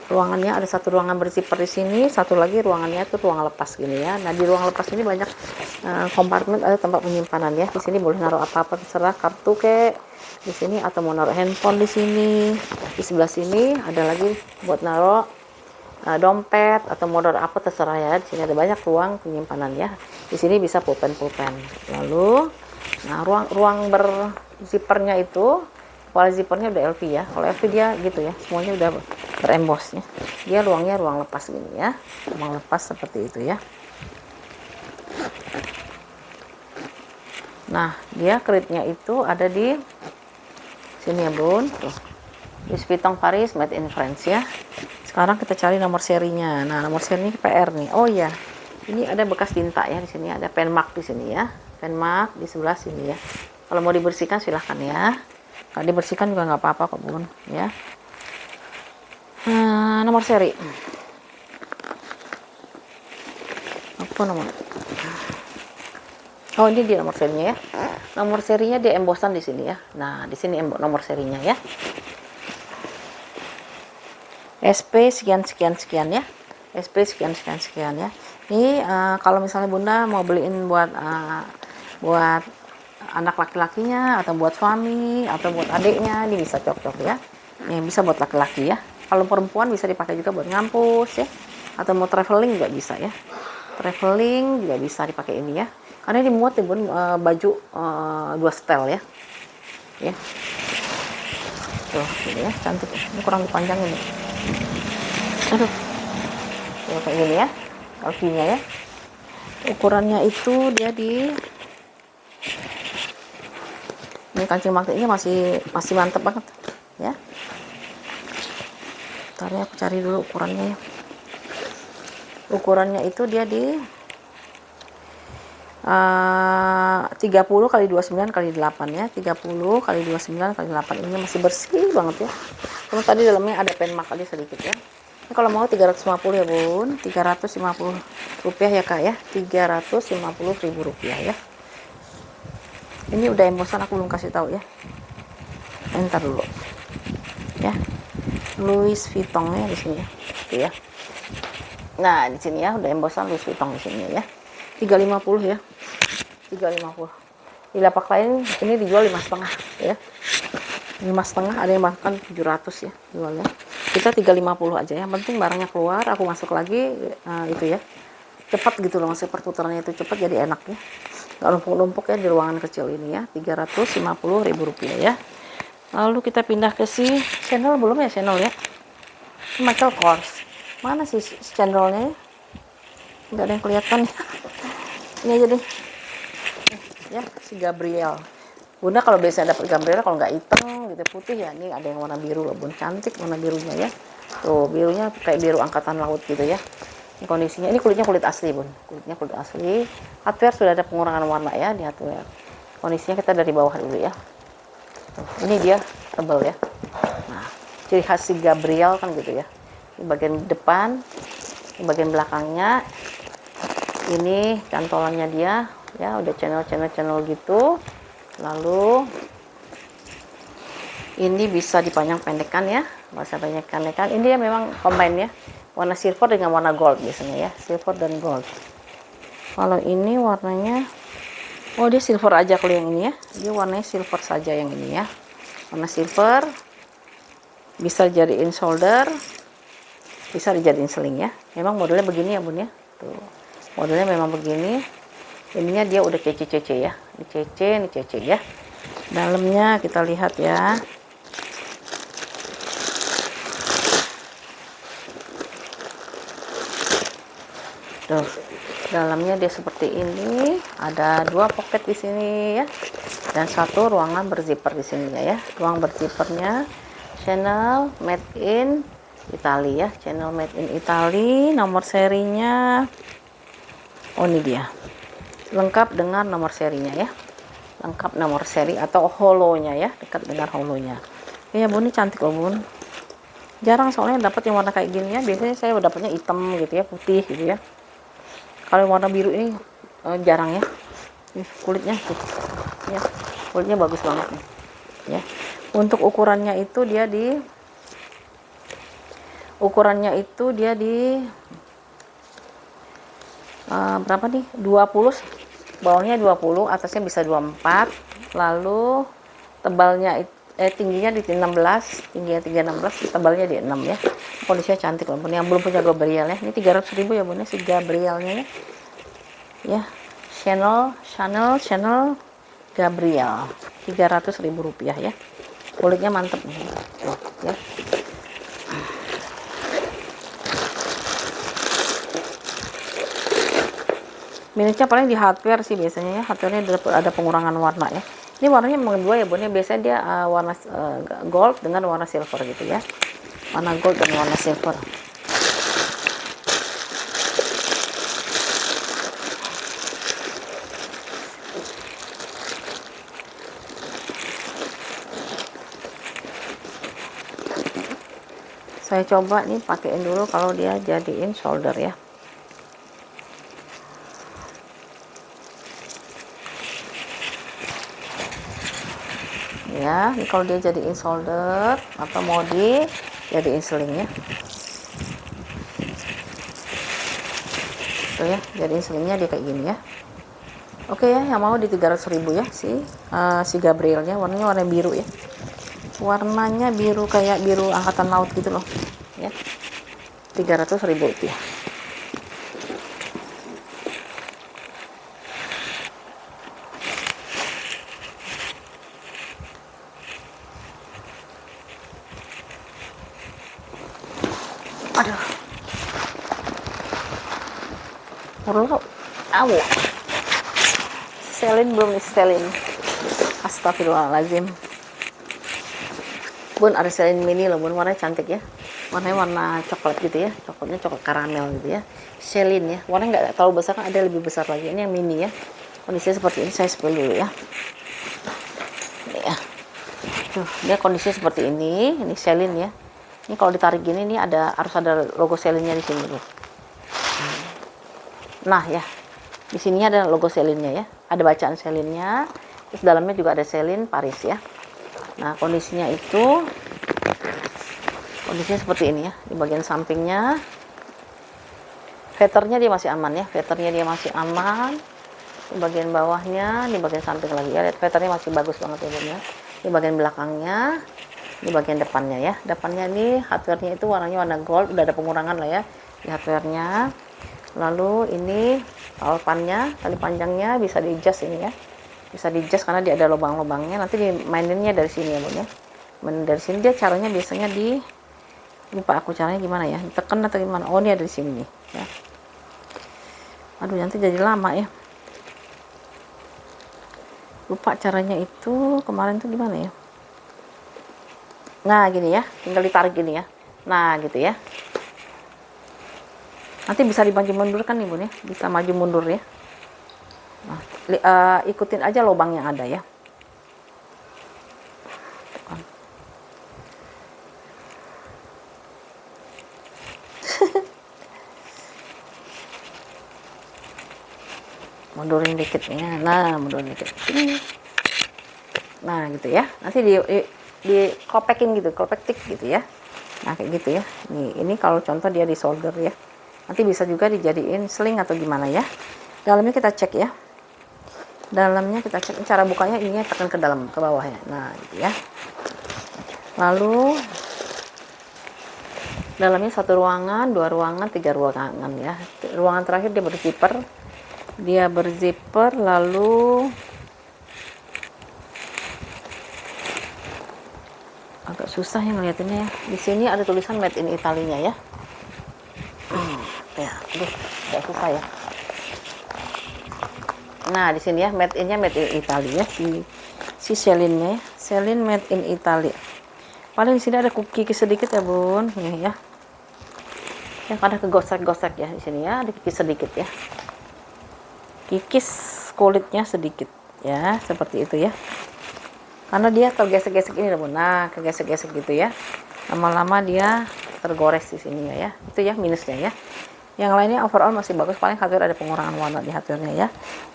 ruangannya ada 1 ruangan berzipper di sini, satu lagi ruangannya itu ruang lepas gini ya. Nah, di ruang lepas ini banyak kompartemen, ada tempat penyimpanan ya. Di sini boleh naruh apa-apa terserah, kartu kek di sini, atau mau naruh handphone di sini. Di sebelah sini ada lagi buat naruh dompet atau mau naruh apa terserah ya. Di sini ada banyak ruang penyimpanan ya. Di sini bisa pulpen. Lalu nah, ruang berzippernya itu, kepala zippernya udah LV ya. Kalau LV dia gitu ya, semuanya udah berembosnya. Dia ruangnya ruang lepas gini ya, ruang lepas seperti itu ya. Nah, dia kreditnya itu ada di sini ya bun. Tuh, Louis Vuitton Paris Made in France ya. Sekarang kita cari nomor serinya. Nah, nomor seri ini PR nih. Oh ya, ini ada bekas tinta ya di sini. Ada pen mark di sini ya. Pen mark di sebelah sini ya. Kalau mau dibersihkan silahkan ya. Kalau dibersihkan juga nggak apa-apa kok bun ya. Nomor seri. Apa nomor? Oh, ini dia nomor serinya ya. Nomor serinya dia embosan di sini ya. Nah, di sini nomor serinya ya. SP sekian ya. SP sekian ya. Ini kalau misalnya Bunda mau beliin buat anak laki-lakinya, atau buat suami, atau buat adiknya, ini bisa cocok ya. Ini bisa buat laki-laki ya. Kalau perempuan bisa dipakai juga buat ngampus ya, atau mau traveling juga bisa ya. Traveling juga bisa dipakai ini ya. Karena ini muat ya bun, baju 2 setel ya. Ya. Tuh, ini ya, cantik. Ini kurang dipanjangin nih. Aduh. Ya, kayak gini ya. Kakinya ya. Ukurannya itu dia di ini kancing magnetnya masih mantep banget ya. Ntar ya, aku cari dulu ukurannya ya. Ukurannya itu dia di 30 kali 29 kali 8 ya. 30 kali 29 kali 8. Ini masih bersih banget ya. Kalau tadi dalamnya ada pen mark aja sedikit ya. Ini kalau mau 350 ya bun, 350 rupiah ya kak ya, 350.000 rupiah ya. Ini udah embosan, aku belum kasih tahu ya. Ntar dulu ya. Louis Vuitton-nya di sini ya. Oke ya. Nah, di sini ya udah embosan Louis Vuitton di sini ya. 350 ya. 350. Di lapak lain ini dijual 5,5 ya. 5,5, ada yang bahkan 700 ya jualnya. Kita 350 aja ya. Yang penting barangnya keluar, aku masuk lagi itu ya. Cepat gitu loh, masih perputarannya itu cepat, jadi enak ya. Nggak numpuk-numpuk ya di ruangan kecil ini ya. 350.000 rupiah ya. Lalu kita pindah ke si channel, belum ya channel ya. Michael Kors. Mana sih channelnya ya? Nggak ada yang kelihatan ya. Ini aja deh. Ya, si Gabriel. Bunda kalau biasa dapat Gabriel, kalau nggak hitam gitu putih ya. Ini ada yang warna biru loh bun, cantik warna birunya ya. Tuh birunya kayak biru angkatan laut gitu ya. Ini kondisinya, ini kulitnya kulit asli bun, kulitnya kulit asli. Hardware sudah ada pengurangan warna ya di hardware. Kondisinya kita dari bawah dulu ya. Tuh, ini dia tebal ya. Nah, ciri khas si Gabriel kan gitu ya. Di bagian depan, di bagian belakangnya, ini cantolannya dia ya, udah channel gitu. Lalu ini bisa dipanjang pendekkan ya, bisa panjang pendekkan. Ini dia memang combine ya, warna silver dengan warna gold biasanya ya, silver dan gold. Kalau ini warnanya, oh dia silver aja kalau yang ini ya, dia warnanya silver saja yang ini ya, warna silver. Bisa jadiin shoulder, bisa dijadiin sling ya. Memang modelnya begini ya bun ya, tuh modelnya memang begini. Ininya dia udah cece ya, ini cece ya. Dalamnya kita lihat ya. Tuh, dalamnya dia seperti ini. Ada 2 pocket di sini ya, dan 1 ruangan berzipper di sini ya. Ruang berzippernya channel made in Italy ya, channel made in Italy. Nomor serinya, oh ini dia, lengkap dengan nomor serinya ya, lengkap nomor seri atau holonya ya, dekat dengan holonya. Ya bun, ini cantik loh bun, jarang soalnya dapat yang warna kayak gini ya. Biasanya saya dapatnya hitam gitu ya, putih gitu ya. Kalau warna biru ini jarang ya. Kulitnya tuh ya, kulitnya bagus banget nih ya. Untuk ukurannya itu dia di berapa nih, 20, bawahnya 20, atasnya bisa 24. Lalu tebalnya tingginya di 16, tingginya 316, tebalnya di 6 ya. Kondisinya cantik loh bun, yang belum punya Gabriel ya. Ini 300.000 ya bun, si Gabrielnya ya. Chanel Gabriel, 300.000 rupiah ya. Kulitnya mantep nih tuh ya. Minusnya paling di hardware sih biasanya ya, hardware-nya ada pengurangan warna ya. Ini warnanya memang 2 ya bun ya, biasanya dia warna gold dengan warna silver gitu ya, warna gold dan warna silver. Saya coba nih pakein dulu kalau dia jadiin solder ya. Ya, ini kalau dia jadiin solder atau mau jadiin sling ya. Tuh ya, jadiin slingnya dia kayak gini ya. Oke ya, yang mau di 300.000 ya si Gabrielnya. Warnanya warna biru ya. Warnanya biru kayak biru angkatan laut gitu loh ya. 300.000 rupiah. Aduh, perlu awu selin belum selin, astagfirullahaladzim bun. Ada selin mini loh bun, warnanya cantik ya, warnanya warna coklat gitu ya, coklatnya coklat karamel gitu ya. Selin ya, warnanya nggak terlalu besar, kan ada lebih besar lagi. Ini yang mini ya, kondisinya seperti ini. Saya spill dulu ya. Ini ya, tuh dia kondisinya seperti ini selin ya. Ini kalau ditarik gini nih harus ada logo selinnya di sini tuh. Nah ya, di sini ada logo selinnya ya, ada bacaan selinnya. Terus dalamnya juga ada selin Paris ya. Nah kondisinya seperti ini ya. Di bagian sampingnya feathernya dia masih aman ya, feathernya dia masih aman. Di bagian bawahnya, di bagian samping lagi ya, feathernya masih bagus banget ya bun ya. Di bagian belakangnya, di bagian depannya ya. Depannya nih hardware-nya itu warnanya warna gold, udah ada pengurangan lah ya di hardware-nya. Lalu ini palpannya, tali panjangnya bisa di adjust ini ya, bisa di adjust karena dia ada lubang-lubangnya. Nanti dimaininnya dari sini ya bun ya. Main dari sini dia caranya biasanya lupa aku caranya gimana ya, ditekan atau gimana. Oh ini ada di sini nih ya. Aduh nanti jadi lama ya, lupa caranya itu kemarin tuh gimana ya. Nah gini ya, tinggal ditarik gini ya. Nah gitu ya. Nanti bisa dimaju mundur kan nih bun ya, bisa maju mundur ya. Nah, ikutin aja lubang yang ada ya. Mundurin dikit ya. Nah mundurin dikit. Nah gitu ya. Nanti di kopekin gitu, kopek tik gitu ya. Nah kayak gitu ya. Ini kalau contoh dia di solder ya. Nanti bisa juga dijadiin sling atau gimana ya. Dalamnya kita cek ya. Dalamnya kita cek, cara bukanya ini tekan ke dalam, ke bawah ya. Nah gitu ya. Lalu dalamnya 1 ruangan, 2 ruangan, 3 ruangan ya. Ruangan terakhir dia berzipper. Lalu agak susah ya ngeliatinnya ya. Di sini ada tulisan made in Italy-nya ya. Ya, aduh, agak susah ya. Nah di sini ya, made in-nya made in Italy ya, si Celine-nya ya. Celine made in Italy. Paling di sini ada kikis sedikit ya bun, nih ya. Yang ada kegosek-gosek ya di sini ya, ada kikis sedikit ya. Kikis kulitnya sedikit ya, seperti itu ya. Karena dia tergesek-gesek ini bun. Nah kegesek-gesek gitu ya. Lama-lama dia tergores di sini ya. Itu ya minusnya ya. Yang lainnya overall masih bagus, paling hardware ada pengurangan warna di hardware-nya ya.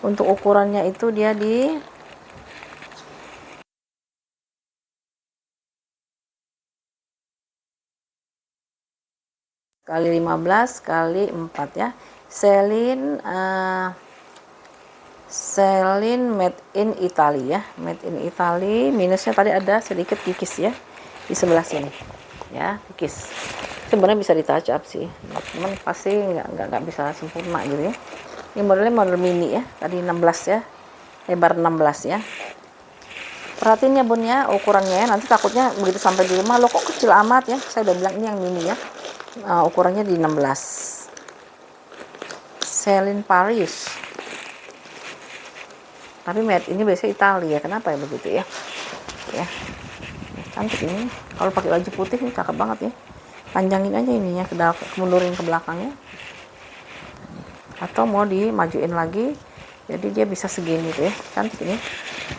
Untuk ukurannya itu dia di kali 15 kali 4 ya. Celine made in Italy ya. Made in Italy, minusnya tadi ada sedikit kikis ya di sebelah sini ya, kikis. Sebenarnya bisa di touch up sih, cuman pasti nggak bisa sempurna gitu ya. Ini modelnya model mini ya, tadi 16 ya, lebar 16 ya. Perhatiin ya bun ya ukurannya ya, nanti takutnya begitu sampai di rumah lo kok kecil amat ya. Saya udah bilang ini yang mini ya. Ukurannya di 16. Celine Paris. Tapi made ini biasanya Italia, kenapa ya begitu ya? Ya, cantik ini. Kalau pakai baju putih ini cakep banget ya. Panjangin aja ininya, mundurin ke belakangnya. Atau mau dimajuin lagi, jadi dia bisa segini tuh ya, cantik ini.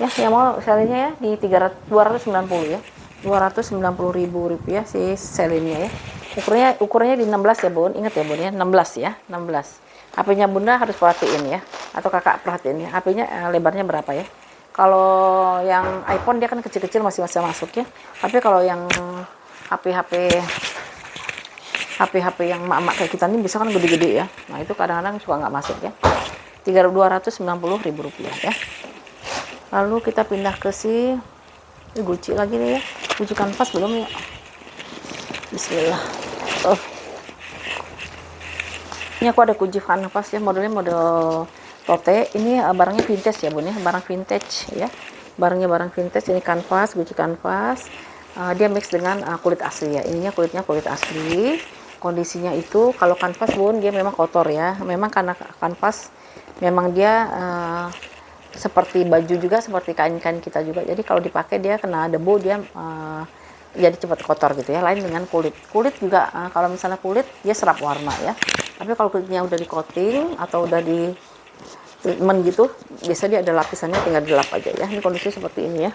Ya, yang mau Celine-nya ya di 290 ya. 290.000 rupiah si Celine-nya ya. Ukurannya di 16 ya bun, ingat ya bun ya, 16 ya, 16. HP-nya bunda harus perhatiin ya, atau kakak perhatiin ya, HP-nya lebarnya berapa ya. Kalau yang iPhone dia kan kecil-kecil masih bisa masuk ya, tapi kalau yang HP yang emak-emak kayak kita ini bisa kan gede-gede ya. Nah itu kadang-kadang suka nggak masuk ya. 290.000 rupiah ya. Lalu kita pindah ke si Gucci lagi nih ya. Gucci kanvas belum ya. Bismillah. Ini aku ada Gucci kanvas ya, modelnya model tote. Ini barangnya vintage ya bun ya, barang vintage ya. Barangnya barang vintage, ini kanvas, Gucci kanvas. Dia mix dengan kulit asli ya. Ininya kulitnya kulit asli. Kondisinya itu kalau kanvas bun dia memang kotor ya, memang karena kanvas memang dia seperti baju juga, seperti kain-kain kita juga, jadi kalau dipakai dia kena debu dia jadi cepat kotor gitu ya. Lain dengan kulit juga kalau misalnya kulit dia serap warna ya, tapi kalau kulitnya udah di coating atau udah di treatment gitu, biasa dia ada lapisannya, tinggal dilap aja ya. Ini kondisi seperti ini ya.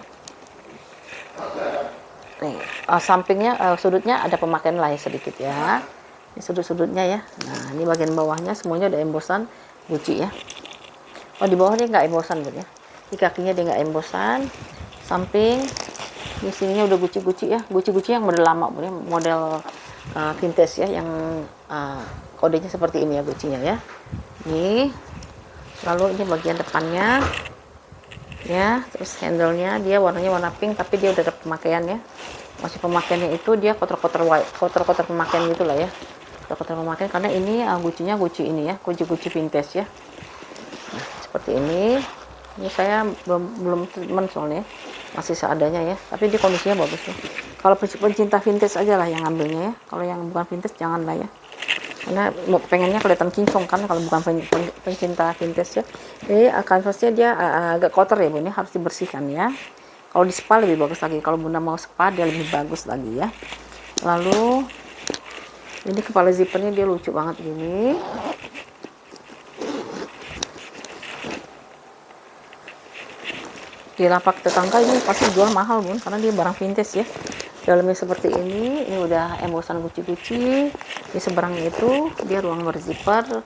Nih, sampingnya sudutnya ada pemakaian lain sedikit ya. Ini sudut-sudutnya ya. Nah, ini bagian bawahnya semuanya ada embosan Gucci ya. Oh, di bawah dia nggak embosan gitu ya. Di kakinya dia nggak embosan. Samping di sininya udah Gucci ya. Gucci yang model lama, model vintage ya, yang kodenya seperti ini ya Gucci-nya ya. Ini. Lalu ini bagian depannya. Ya, terus handle-nya dia warnanya warna pink, tapi dia udah ada pemakaian ya. Masih pemakaiannya itu dia kotor-kotor pemakaian gitulah ya. Kotor pemakaian karena ini Gucci-nya Gucci ini ya, Gucci vintage ya. Nah, seperti ini. Ini saya belum treatment soalnya, masih seadanya ya. Tapi di kondisinya bagus ya. Kalau pencinta vintage aja lah yang ambilnya ya. Kalau yang bukan vintage jangan lah ya. Karena pengennya kelihatan kinclong kan kalau bukan pencinta vintage ya. Jadi kanvasnya dia agak kotor ya bun ya, harus dibersihkan ya. Kalau di spa lebih bagus lagi, kalau bunda mau spa dia lebih bagus lagi ya. Lalu ini kepala zippernya dia lucu banget gini. Di lapak tetangga ini pasti jual mahal bun, karena dia barang vintage ya. Dalamnya seperti ini udah embosan Gucci. Di seberangnya itu dia ruang berzipper,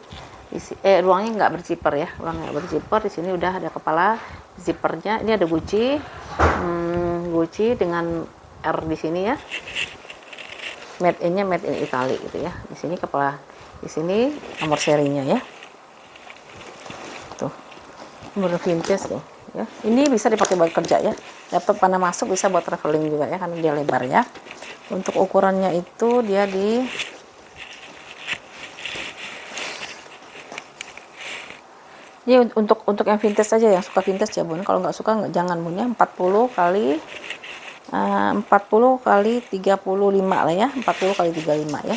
ruangnya nggak berzipper ya, ruangnya nggak berzipper. Di sini udah ada kepala zippernya. Ini ada Gucci dengan R di sini ya, made in Italy gitu ya. Di sini kepala, di sini nomor serinya ya. Tuh, nomor vintage tuh. Ya, ini bisa dipakai buat kerja ya. Laptop mana masuk bisa buat traveling juga ya, karena dia lebar ya. Untuk ukurannya itu dia di ini untuk yang vintage saja, yang suka vintage ya bun. Kalau nggak suka jangan bun ya. 40 kali 35 lah ya, 40 kali 35 ya.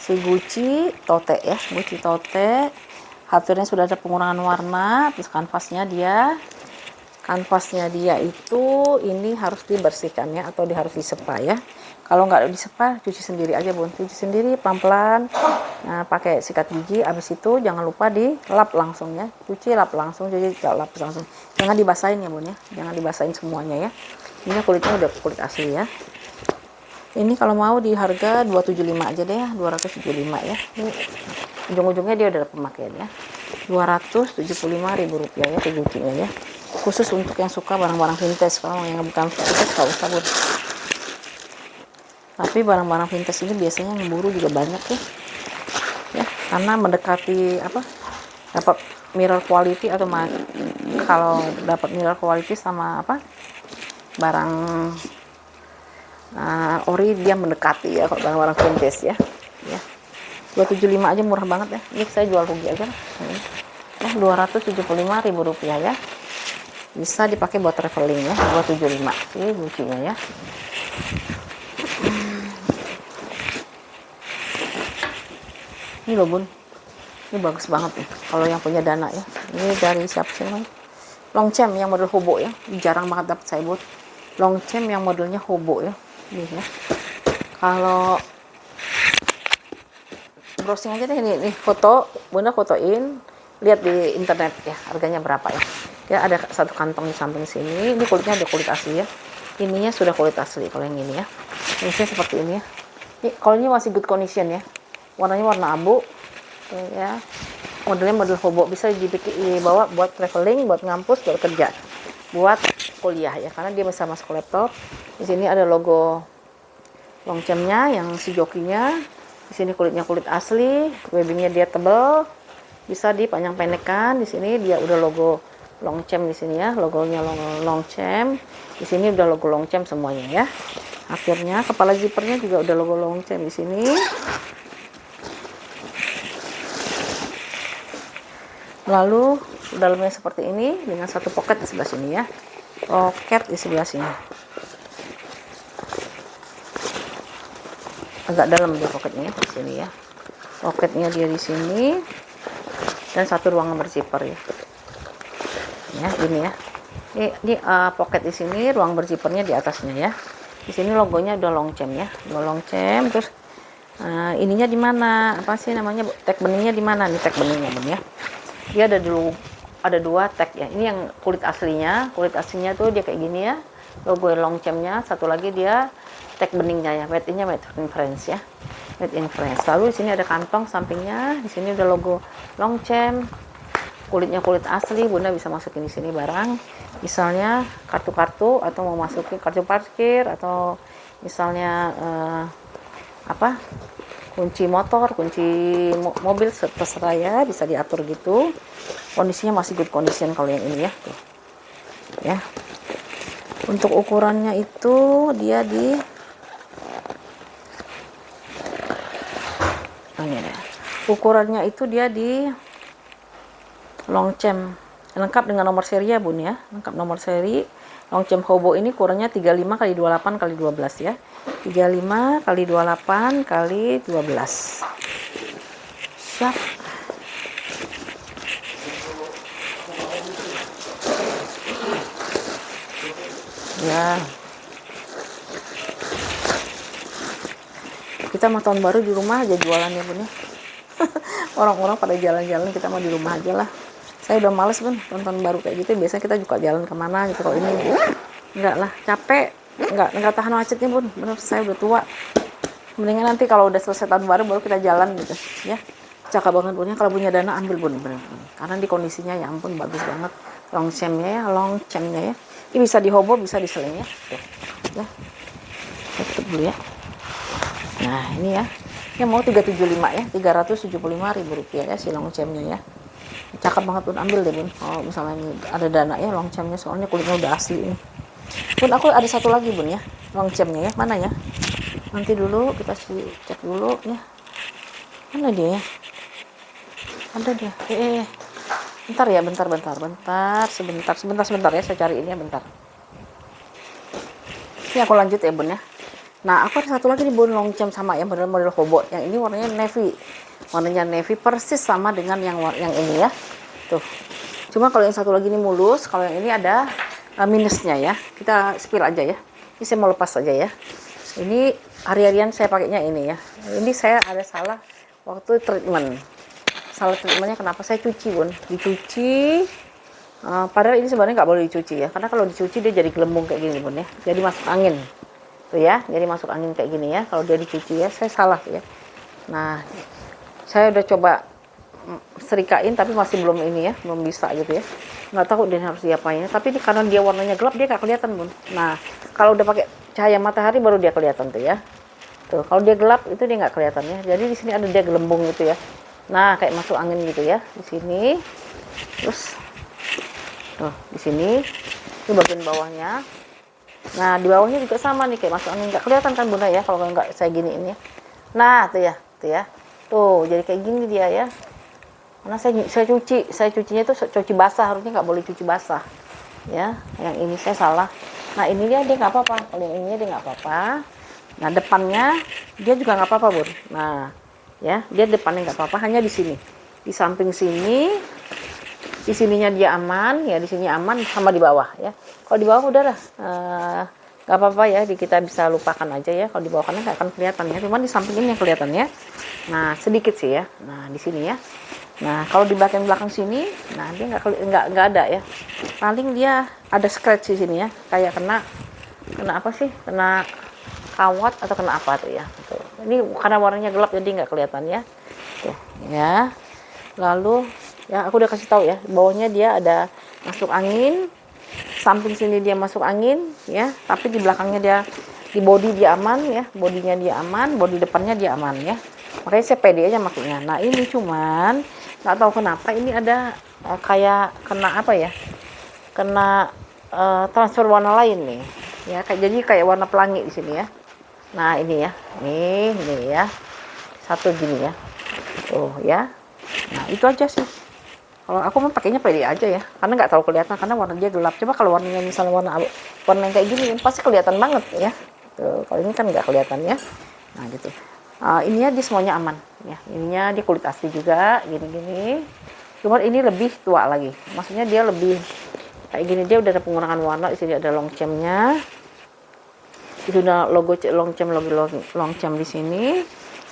si Gucci tote ya, Gucci tote. Hardware-nya sudah ada pengurangan warna. Terus kanvasnya dia itu ini harus dibersihkan ya, atau harus disepa ya. Kalau nggak disepa, cuci sendiri aja bun, cuci sendiri pelan-pelan. Nah, pakai sikat gigi. Abis itu jangan lupa dilap langsung ya, cuci lap langsung, lap langsung. Jangan dibasahin ya bun ya, jangan dibasahin semuanya ya. Ini kulitnya udah kulit asli ya. Ini kalau mau di harga 275 aja deh ya, 275 ya. Ini ujung-ujungnya dia udah ada pemakaiannya. 275.000 rupiah ya Gucci-nya ya. Khusus untuk yang suka barang-barang vintage. Kalau yang bukan vintage nggak usah bun. Tapi barang-barang vintage ini biasanya yang buru juga banyak ya, karena mendekati dapat mirror quality atau kalau dapat mirror quality sama barang ori, dia mendekati ya kalau barang-barang vintage ya. 275 aja murah banget ya. Ini saya jual rugi aja lah. 275.000 rupiah ya. Bisa dipakai buat traveling ya. 275 ini Gucci-nya ya. Ini loh bun, ini bagus banget nih kalau yang punya dana ya. Ini dari siapa sih namanya? Longchamp yang model hobo ya. Jarang banget dapat saya bun. Longchamp yang modelnya hobo ya. Ini ya. Kalau browsing aja deh, ini foto, bunda fotoin, lihat di internet ya harganya berapa ya. Dia ada satu kantong di samping sini. Ini kulitnya ada kulit asli ya. Ininya sudah kulit asli kalau yang ini ya. Ini seperti ini ya. Ini kalau ini masih good condition ya. Warnanya warna abu ya. Modelnya model hobo, bisa dibawa buat traveling, buat ngampus, buat kerja, buat kuliah ya, karena dia bisa masuk laptop. Di sini ada logo Longchamp-nya yang si jokinya. Di sini kulitnya kulit asli, webbingnya dia tebal, bisa dipanjang pendekkan. Di sini dia udah logo Longchamp di sini ya, logonya Longchamp. Di sini udah logo Longchamp semuanya ya. Akhirnya kepala zippernya juga udah logo Longchamp di sini. Lalu dalamnya seperti ini dengan satu pocket di sebelah sini ya. Pocket di sebelah sini. Agak dalam dia pocketnya di sini ya. Pocketnya dia di sini dan satu ruangan berzipper ya. Ya, gini ya. Ini pocket di sini, ruang berzippernya di atasnya ya. Di sini logonya udah Longchamp ya. Udah Longchamp. Terus ininya di mana? Apa sih namanya? Tag beningnya di mana nih tag beningnya, Bun ya? Dia ada dua tag ya. Ini yang kulit aslinya. Kulit aslinya tuh dia kayak gini ya. Logo Longchamp-nya. Satu lagi dia tag beningnya ya, made in France ya, made in France. Lalu di sini ada kantong sampingnya, di sini udah logo Longchamp, kulitnya kulit asli. Bunda bisa masukin di sini barang, misalnya kartu-kartu atau mau masukin kartu parkir atau misalnya kunci motor, kunci mobil, terserah ya, bisa diatur gitu. Kondisinya masih good condition kalau yang ini ya, tuh. Ya. Untuk ukurannya itu dia di ukurannya itu dia di Longchamp lengkap dengan nomor seri ya Bun ya, lengkap nomor seri. Longchamp Hobo ini ukurannya 35 x 28 x 12 ya, 35 x 28 x 12. Siap. Ya, kita mau tahun baru di rumah aja jualannya Bun ya. Orang-orang pada jalan-jalan, kita mau di rumah aja lah. Saya udah males Bun tahun baru kayak gitu. Biasanya kita juga jalan kemana gitu. Kalau ini enggak lah, capek, enggak tahan macetnya Bun. Bener, saya udah tua. Mendingan nanti kalau udah selesai tahun baru kita jalan gitu ya. Cakep banget Bun ya. Kalau punya dana ambil Bun, bener. Karena di kondisinya ya ampun bagus banget. Longchampnya ya. Ini bisa di hobo, bisa di seling ya. Tuh. Ya. Tutup dulu ya. Nah, ini ya. Yang mau 375 ya, 375.000 rupiah ya si Longchampnya ya. Cakep banget Bun, ambil deh Bun. Oh, misalnya ini ada dana ya Longchampnya, soalnya kulitnya udah asli ini. Bun, aku ada satu lagi Bun ya, Longchampnya ya. Mana ya? Nanti dulu kita cek dulu ya. Mana dia ya? Ada dia. Bentar ya, sebentar ya, saya cari ini ya bentar. Ini aku lanjut ya Bun ya. Nah, aku ada satu lagi nih Bun, Longchamp sama yang model hobo. Yang ini warnanya navy. Warnanya navy persis sama dengan yang ini ya. Tuh. Cuma kalau yang satu lagi ini mulus, kalau yang ini ada minusnya ya. Kita spill aja ya. Ini saya mau lepas aja ya. Ini hari-harian saya pakainya ini ya. Ini saya ada salah waktu treatment. Salah treatmentnya kenapa? Saya cuci Bun. Dicuci. Padahal ini sebenarnya nggak boleh dicuci ya. Karena kalau dicuci dia jadi gelembung kayak gini Bun ya. Jadi masuk angin. Tuh ya. Jadi masuk angin kayak gini ya. Kalau dia dicuci ya. Saya salah ya. Nah, saya udah coba serikain tapi masih belum ini ya, belum bisa gitu ya. Nggak tahu dia harus diapain. Tapi karena dia warnanya gelap dia nggak kelihatan Bun. Nah, kalau udah pakai cahaya matahari baru dia kelihatan tuh ya. Tuh, kalau dia gelap itu dia nggak kelihatan ya. Jadi di sini ada dia gelembung gitu ya. Nah, kayak masuk angin gitu ya di sini. Terus, tuh di sini, ini bagian bawahnya. Nah, di bawahnya juga sama nih kayak masuk angin, nggak kelihatan kan Bunda ya kalau nggak saya giniin ya. Nah, tuh ya, tuh ya. Tuh, jadi kayak gini dia ya. Karena saya cucinya itu cuci basah, harusnya nggak boleh cuci basah ya. Yang ini saya salah. Nah, ini dia nggak apa-apa, kalau yang ini dia nggak apa-apa. Nah, depannya dia juga nggak apa-apa Bun. Nah ya, dia depannya nggak apa-apa, hanya di sini, di samping sini, di sininya dia aman ya, di sini aman, sama di bawah ya. Kalau di bawah udah lah, nggak apa-apa ya, kita bisa lupakan aja ya. Kalau di bawah karena nggak akan kelihatan ya, cuman di samping ini yang kelihatan ya. Nah, sedikit sih ya. Nah, di sini ya. Nah, kalau di belakang sini, nah dia nggak ada ya. Paling dia ada scratch di sini ya, kayak kena apa sih? Kena kawat atau kena apa tuh ya. Tuh. Ini karena warnanya gelap jadi nggak kelihatan ya. Tuh ya. Lalu ya aku udah kasih tahu ya, bawahnya dia ada masuk angin, samping sini dia masuk angin ya, tapi di belakangnya dia, di body dia aman ya, bodinya dia aman, body depannya dia aman ya. Makanya saya pede aja makanya. Nah, ini cuman nggak tahu kenapa ini ada kayak kena apa ya, kena transfer warna lain nih ya, jadi kayak warna pelangi di sini ya. Nah, ini ya, ini ya, satu gini ya, tuh ya. Nah, itu aja sih. Kalau aku mah pakainya pede aja ya, karena nggak terlalu kelihatan karena warna dia gelap. Coba kalau warnanya misalnya warna yang kayak gini pasti kelihatan banget ya. Tuh, kalau ini kan nggak kelihatan ya. Nah, gitu. Ininya dia semuanya aman ya. Ininya dia kulit asli juga, gini-gini. Cuman ini lebih tua lagi. Maksudnya dia lebih kayak gini, dia udah ada pengurangan warna. Di sini ada Longchamp-nya. Itu udah logo Longchamp di sini.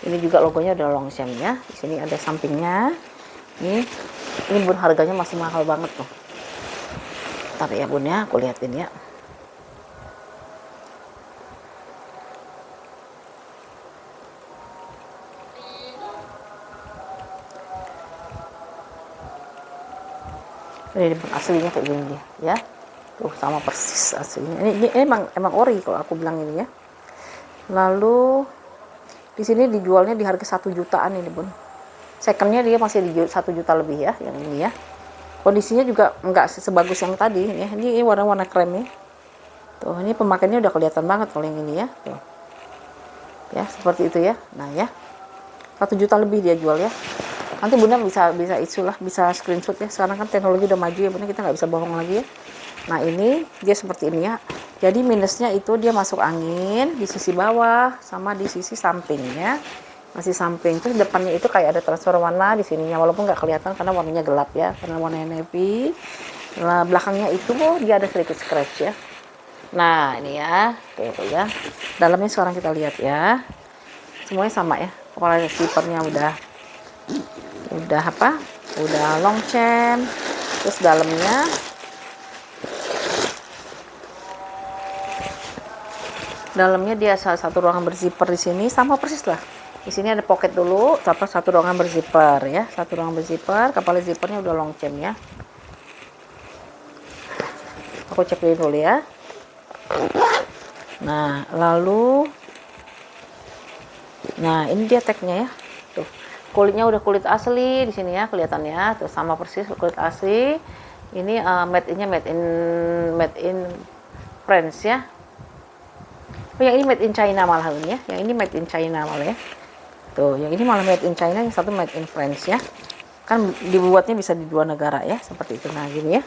Ini juga logonya ada Longchamp ya. Di sini ada sampingnya. Ini Bun, harganya masih mahal banget tuh. Ntar ya Bun ya, aku liatin ya. Ini aslinya kayak gini dia ya. Tuh sama persis aslinya. Ini emang ori kalau aku bilang ini ya. Lalu di sini dijualnya di harga 1 jutaan ini Bun. Secondnya dia masih di 1 juta lebih ya, yang ini ya. Kondisinya juga enggak sebagus yang tadi ya. Ini warna-warna krem ya. Tuh, ini pemakaiannya udah kelihatan banget kalau yang ini ya. Tuh. Ya, seperti itu ya. Nah ya. 1 juta lebih dia jual ya. Nanti Bunda bisa isulah, bisa screenshot ya. Sekarang kan teknologi udah maju ya Bunda, kita nggak bisa bohong lagi ya. Nah, ini dia seperti ini ya. Jadi minusnya itu dia masuk angin di sisi bawah sama di sisi sampingnya. Masih samping. Terus depannya itu kayak ada transfer warna di sininya, walaupun nggak kelihatan karena warnanya gelap ya, karena warnanya navy. Nah, belakangnya itu dia ada sedikit scratch ya. Nah, ini ya, kayak itu ya. Dalamnya sekarang kita lihat ya. Semuanya sama ya. Kepala zippernya udah apa? Udah Longchamp. Terus dalamnya dia satu ruangan berzipper di sini, sama persis lah. Di sini ada pocket dulu, satu ruangan berzipper ya, satu ruangan berzipper. Kepala zippernya udah Longchamp ya. Aku cek dulu ya. Nah, lalu, nah ini dia tagnya ya. Tuh, kulitnya udah kulit asli di sini ya, kelihatan ya. Tuh sama persis kulit asli. Ini made in France ya. Oh, yang ini made in China malah ini ya. Yang ini made in China malah ya. Tuh, yang ini malah made in China, yang satu made in France ya. Kan dibuatnya bisa di 2 negara ya, seperti itu. Nah, gini ya.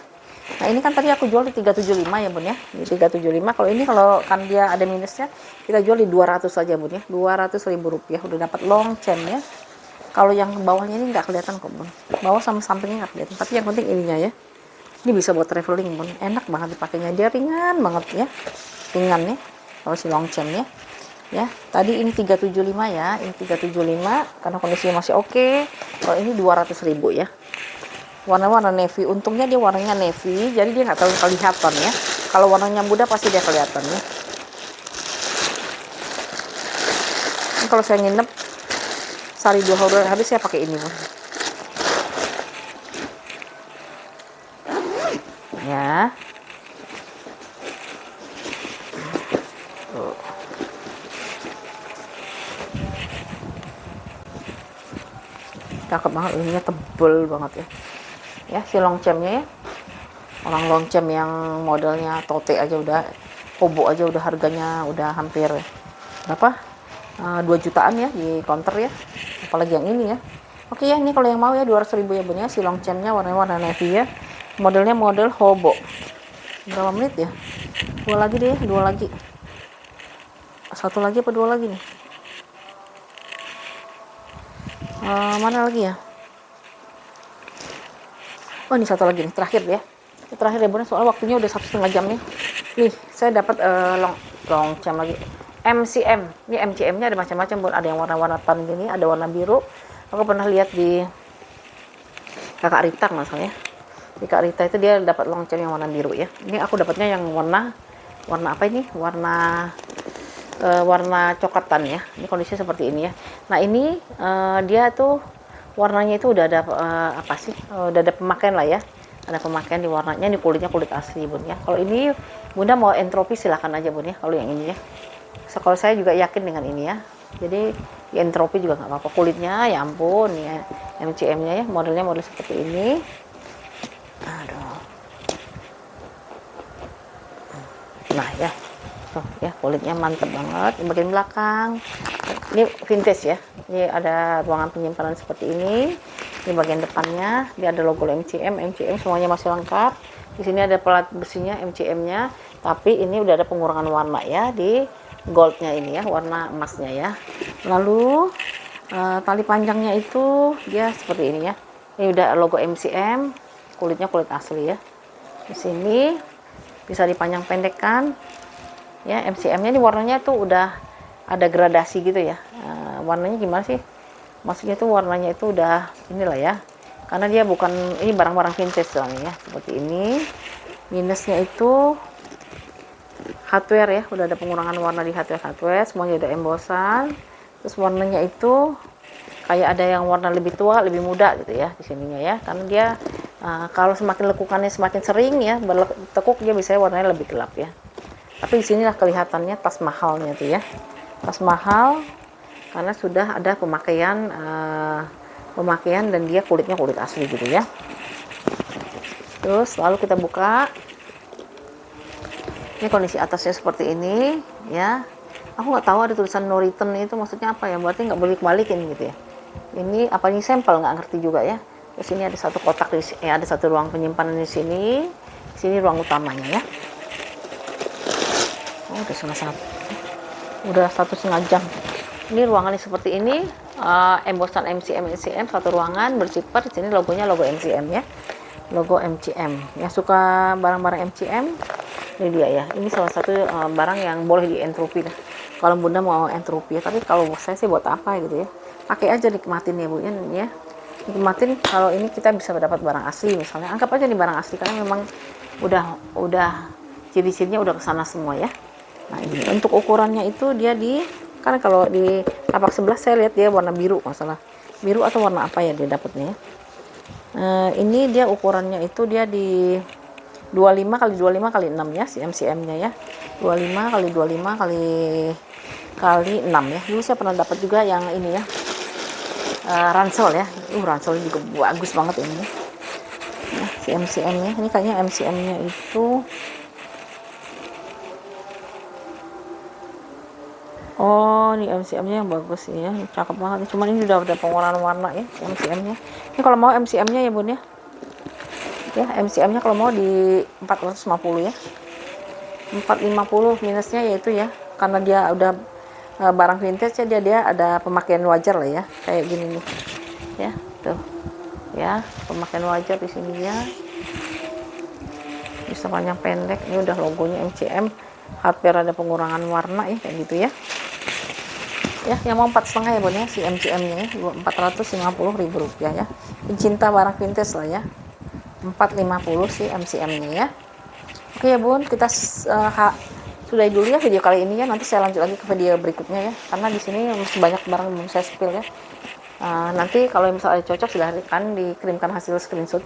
Nah ini kan tadi aku jual di 375 ya bun ya, di 375. Kalau ini kalau kan dia ada minusnya, kita jual di 200 saja bun ya, 200.000 rupiah udah dapat long chain ya. Kalau yang bawahnya ini nggak kelihatan kok bun, bawah sama sampingnya nggak kelihatan, tapi yang penting ininya ya. Ini bisa buat traveling bun, enak banget dipakainya, dia ringan banget ya, ringan nih kalau si long chain ya. Ya tadi ini 375 ya, ini 375 karena kondisinya masih oke. Kalau ini 200.000 ya, warna-warna navy. Untungnya dia warnanya navy, jadi dia nggak terlalu kelihatan ya. Kalau warnanya muda pasti dia kelihatan ya. Ini kalau saya nginep sehari 2 hari habis saya pakai ini bun. Ya. Tuh. Cakep banget, ininya tebel banget ya. Ya si long chain-nya ya. Orang long chain yang modelnya tote aja udah, kobo aja udah harganya udah hampir berapa? 2 jutaan ya di counter ya. Apalagi yang ini ya. Oke ya, ini kalau yang mau ya 200.000 ya bun ya, si long chain-nya warna-warna navy ya. Modelnya model hobo. Berapa menit ya? 2 lagi deh, 2 lagi. 1 lagi apa 2 lagi nih? Mana lagi ya? Oh ini 1 lagi nih, terakhir ya. Terakhir ya bun, soal waktunya udah 1,5 jam nih. Nih saya dapat long chain lagi. MCM, ini MCM-nya ada macam-macam bun. Ada yang warna-warna tan gini, ada warna biru. Aku pernah lihat di Kakak Rita masalahnya. Di Kak Rita itu dia dapat long chain yang warna biru ya. Ini aku dapatnya yang warna apa ini? Warna coklatan ya. Ini kondisinya seperti ini ya. Nah ini dia tuh warnanya itu udah ada apa sih? Udah ada pemakaian lah ya. Ada pemakaian di warnanya, di kulitnya kulit asli bun ya. Kalau ini bunda mau entropi silahkan aja bun ya. Kalau yang ini ya. So, kalau saya juga yakin dengan ini ya. Jadi di entropi juga nggak apa-apa. Kulitnya ya ampun ya. MCM-nya ya, modelnya model seperti ini. Aduh. Nah ya. Tuh ya, kulitnya mantep banget. Di bagian belakang ini vintage ya, ini ada ruangan penyimpanan seperti ini. Di bagian depannya dia ada logo MCM semuanya masih lengkap. Di sini ada pelat besinya MCM-nya, tapi ini udah ada pengurangan warna ya di goldnya ini ya, warna emasnya ya. Lalu tali panjangnya itu dia seperti ini ya. Ini udah logo MCM, kulitnya kulit asli ya. Di sini bisa dipanjang pendekkan ya. MCM-nya ini warnanya tuh udah ada gradasi gitu ya. Warnanya gimana sih? Maksudnya tuh warnanya itu udah inilah ya. Karena dia bukan, ini barang-barang vintage soalnya ya. Seperti ini. Minusnya itu hardware ya. Udah ada pengurangan warna di hardware. Semuanya udah embosan. Terus warnanya itu kayak ada yang warna lebih tua, lebih muda gitu ya di sininya ya. Karena dia kalau semakin lekukannya semakin sering ya bertekuk, dia bisa warnanya lebih gelap ya. Tapi di sinilah kelihatannya tas mahalnya tuh ya. Tas mahal karena sudah ada pemakaian dan dia kulitnya kulit asli gitu ya. Terus lalu kita buka. Ini kondisi atasnya seperti ini ya. Aku nggak tahu ada tulisan no return itu maksudnya apa ya. Berarti nggak boleh balikin gitu ya. Ini apa, ini sampel, nggak ngerti juga ya. Terus ini ada satu kotak di sini, ada satu ruang penyimpanan di sini. Di sini ruang utamanya ya. Oh, udah 1,5 jam. Ini ruangannya seperti ini, embosan MCM satu ruangan bersifar. Di sini logonya logo MCM ya, logo MCM. Yang suka barang-barang MCM, ini dia ya. Ini salah satu barang yang boleh di entropi lah. Kalau bunda mau entropi ya, tapi kalau saya sih buat apa gitu ya? Pakai aja, nikmatin ya bu ya. Nikmatin. Kalau ini kita bisa dapat barang asli misalnya. Anggap aja nih barang asli karena memang udah ciri-cirinya udah kesana semua ya. Nah ini untuk ukurannya itu dia karena kalau di tapak sebelah saya lihat dia warna biru, masalah biru atau warna apa ya dia dapatnya ya. Ini dia ukurannya itu dia di 25 kali 25 kali 6 ya, si MCM-nya ya. 25 kali 25 kali 6 ya. Dulu saya pernah dapat juga yang ini ya. Ransel ya. Ransel juga bagus banget ini. Nah, si MCM-nya. Ini kayaknya MCM-nya itu oh, ini MCM-nya yang bagus ya, cakep banget. Cuman ini udah ada pengurangan warna ya MCM-nya. Ini kalau mau MCM-nya ya bun ya, Ya, MCM-nya kalau mau di 450 ya. 450 minusnya yaitu ya, karena dia udah barang vintage ya, dia ada pemakaian wajar lah ya, kayak gini nih. Ya, tuh. Ya, pemakaian wajar di sini ya. Bisa panjang pendek, ini udah logonya MCM. Hardware ada pengurangan warna ya, kayak gitu ya. Ya, yang mau 4,5 ya Bun ya, si MCM-nya ya, 450.000 rupiah ya. Pencinta barang vintage lah ya. 450 si MCM-nya ya. Oke ya Bun, kita sudahi dulu ya video kali ini ya. Nanti saya lanjut lagi ke video berikutnya ya. Karena di sini masih banyak barang yang belum saya spill ya. Nanti kalau misalnya cocok silahkan dikirimkan hasil screenshot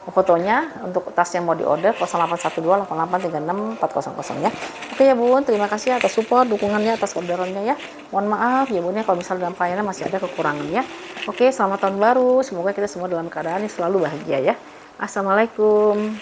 fotonya untuk tas yang mau diorder 08128836 400 ya. Oke ya Bun, terima kasih atas support dukungannya, atas orderannya ya. Mohon maaf ya Bun ya kalau misalnya dalam pelayanan masih ada kekurangan ya. Oke, selamat tahun baru, semoga kita semua dalam keadaan yang selalu bahagia ya. Assalamualaikum.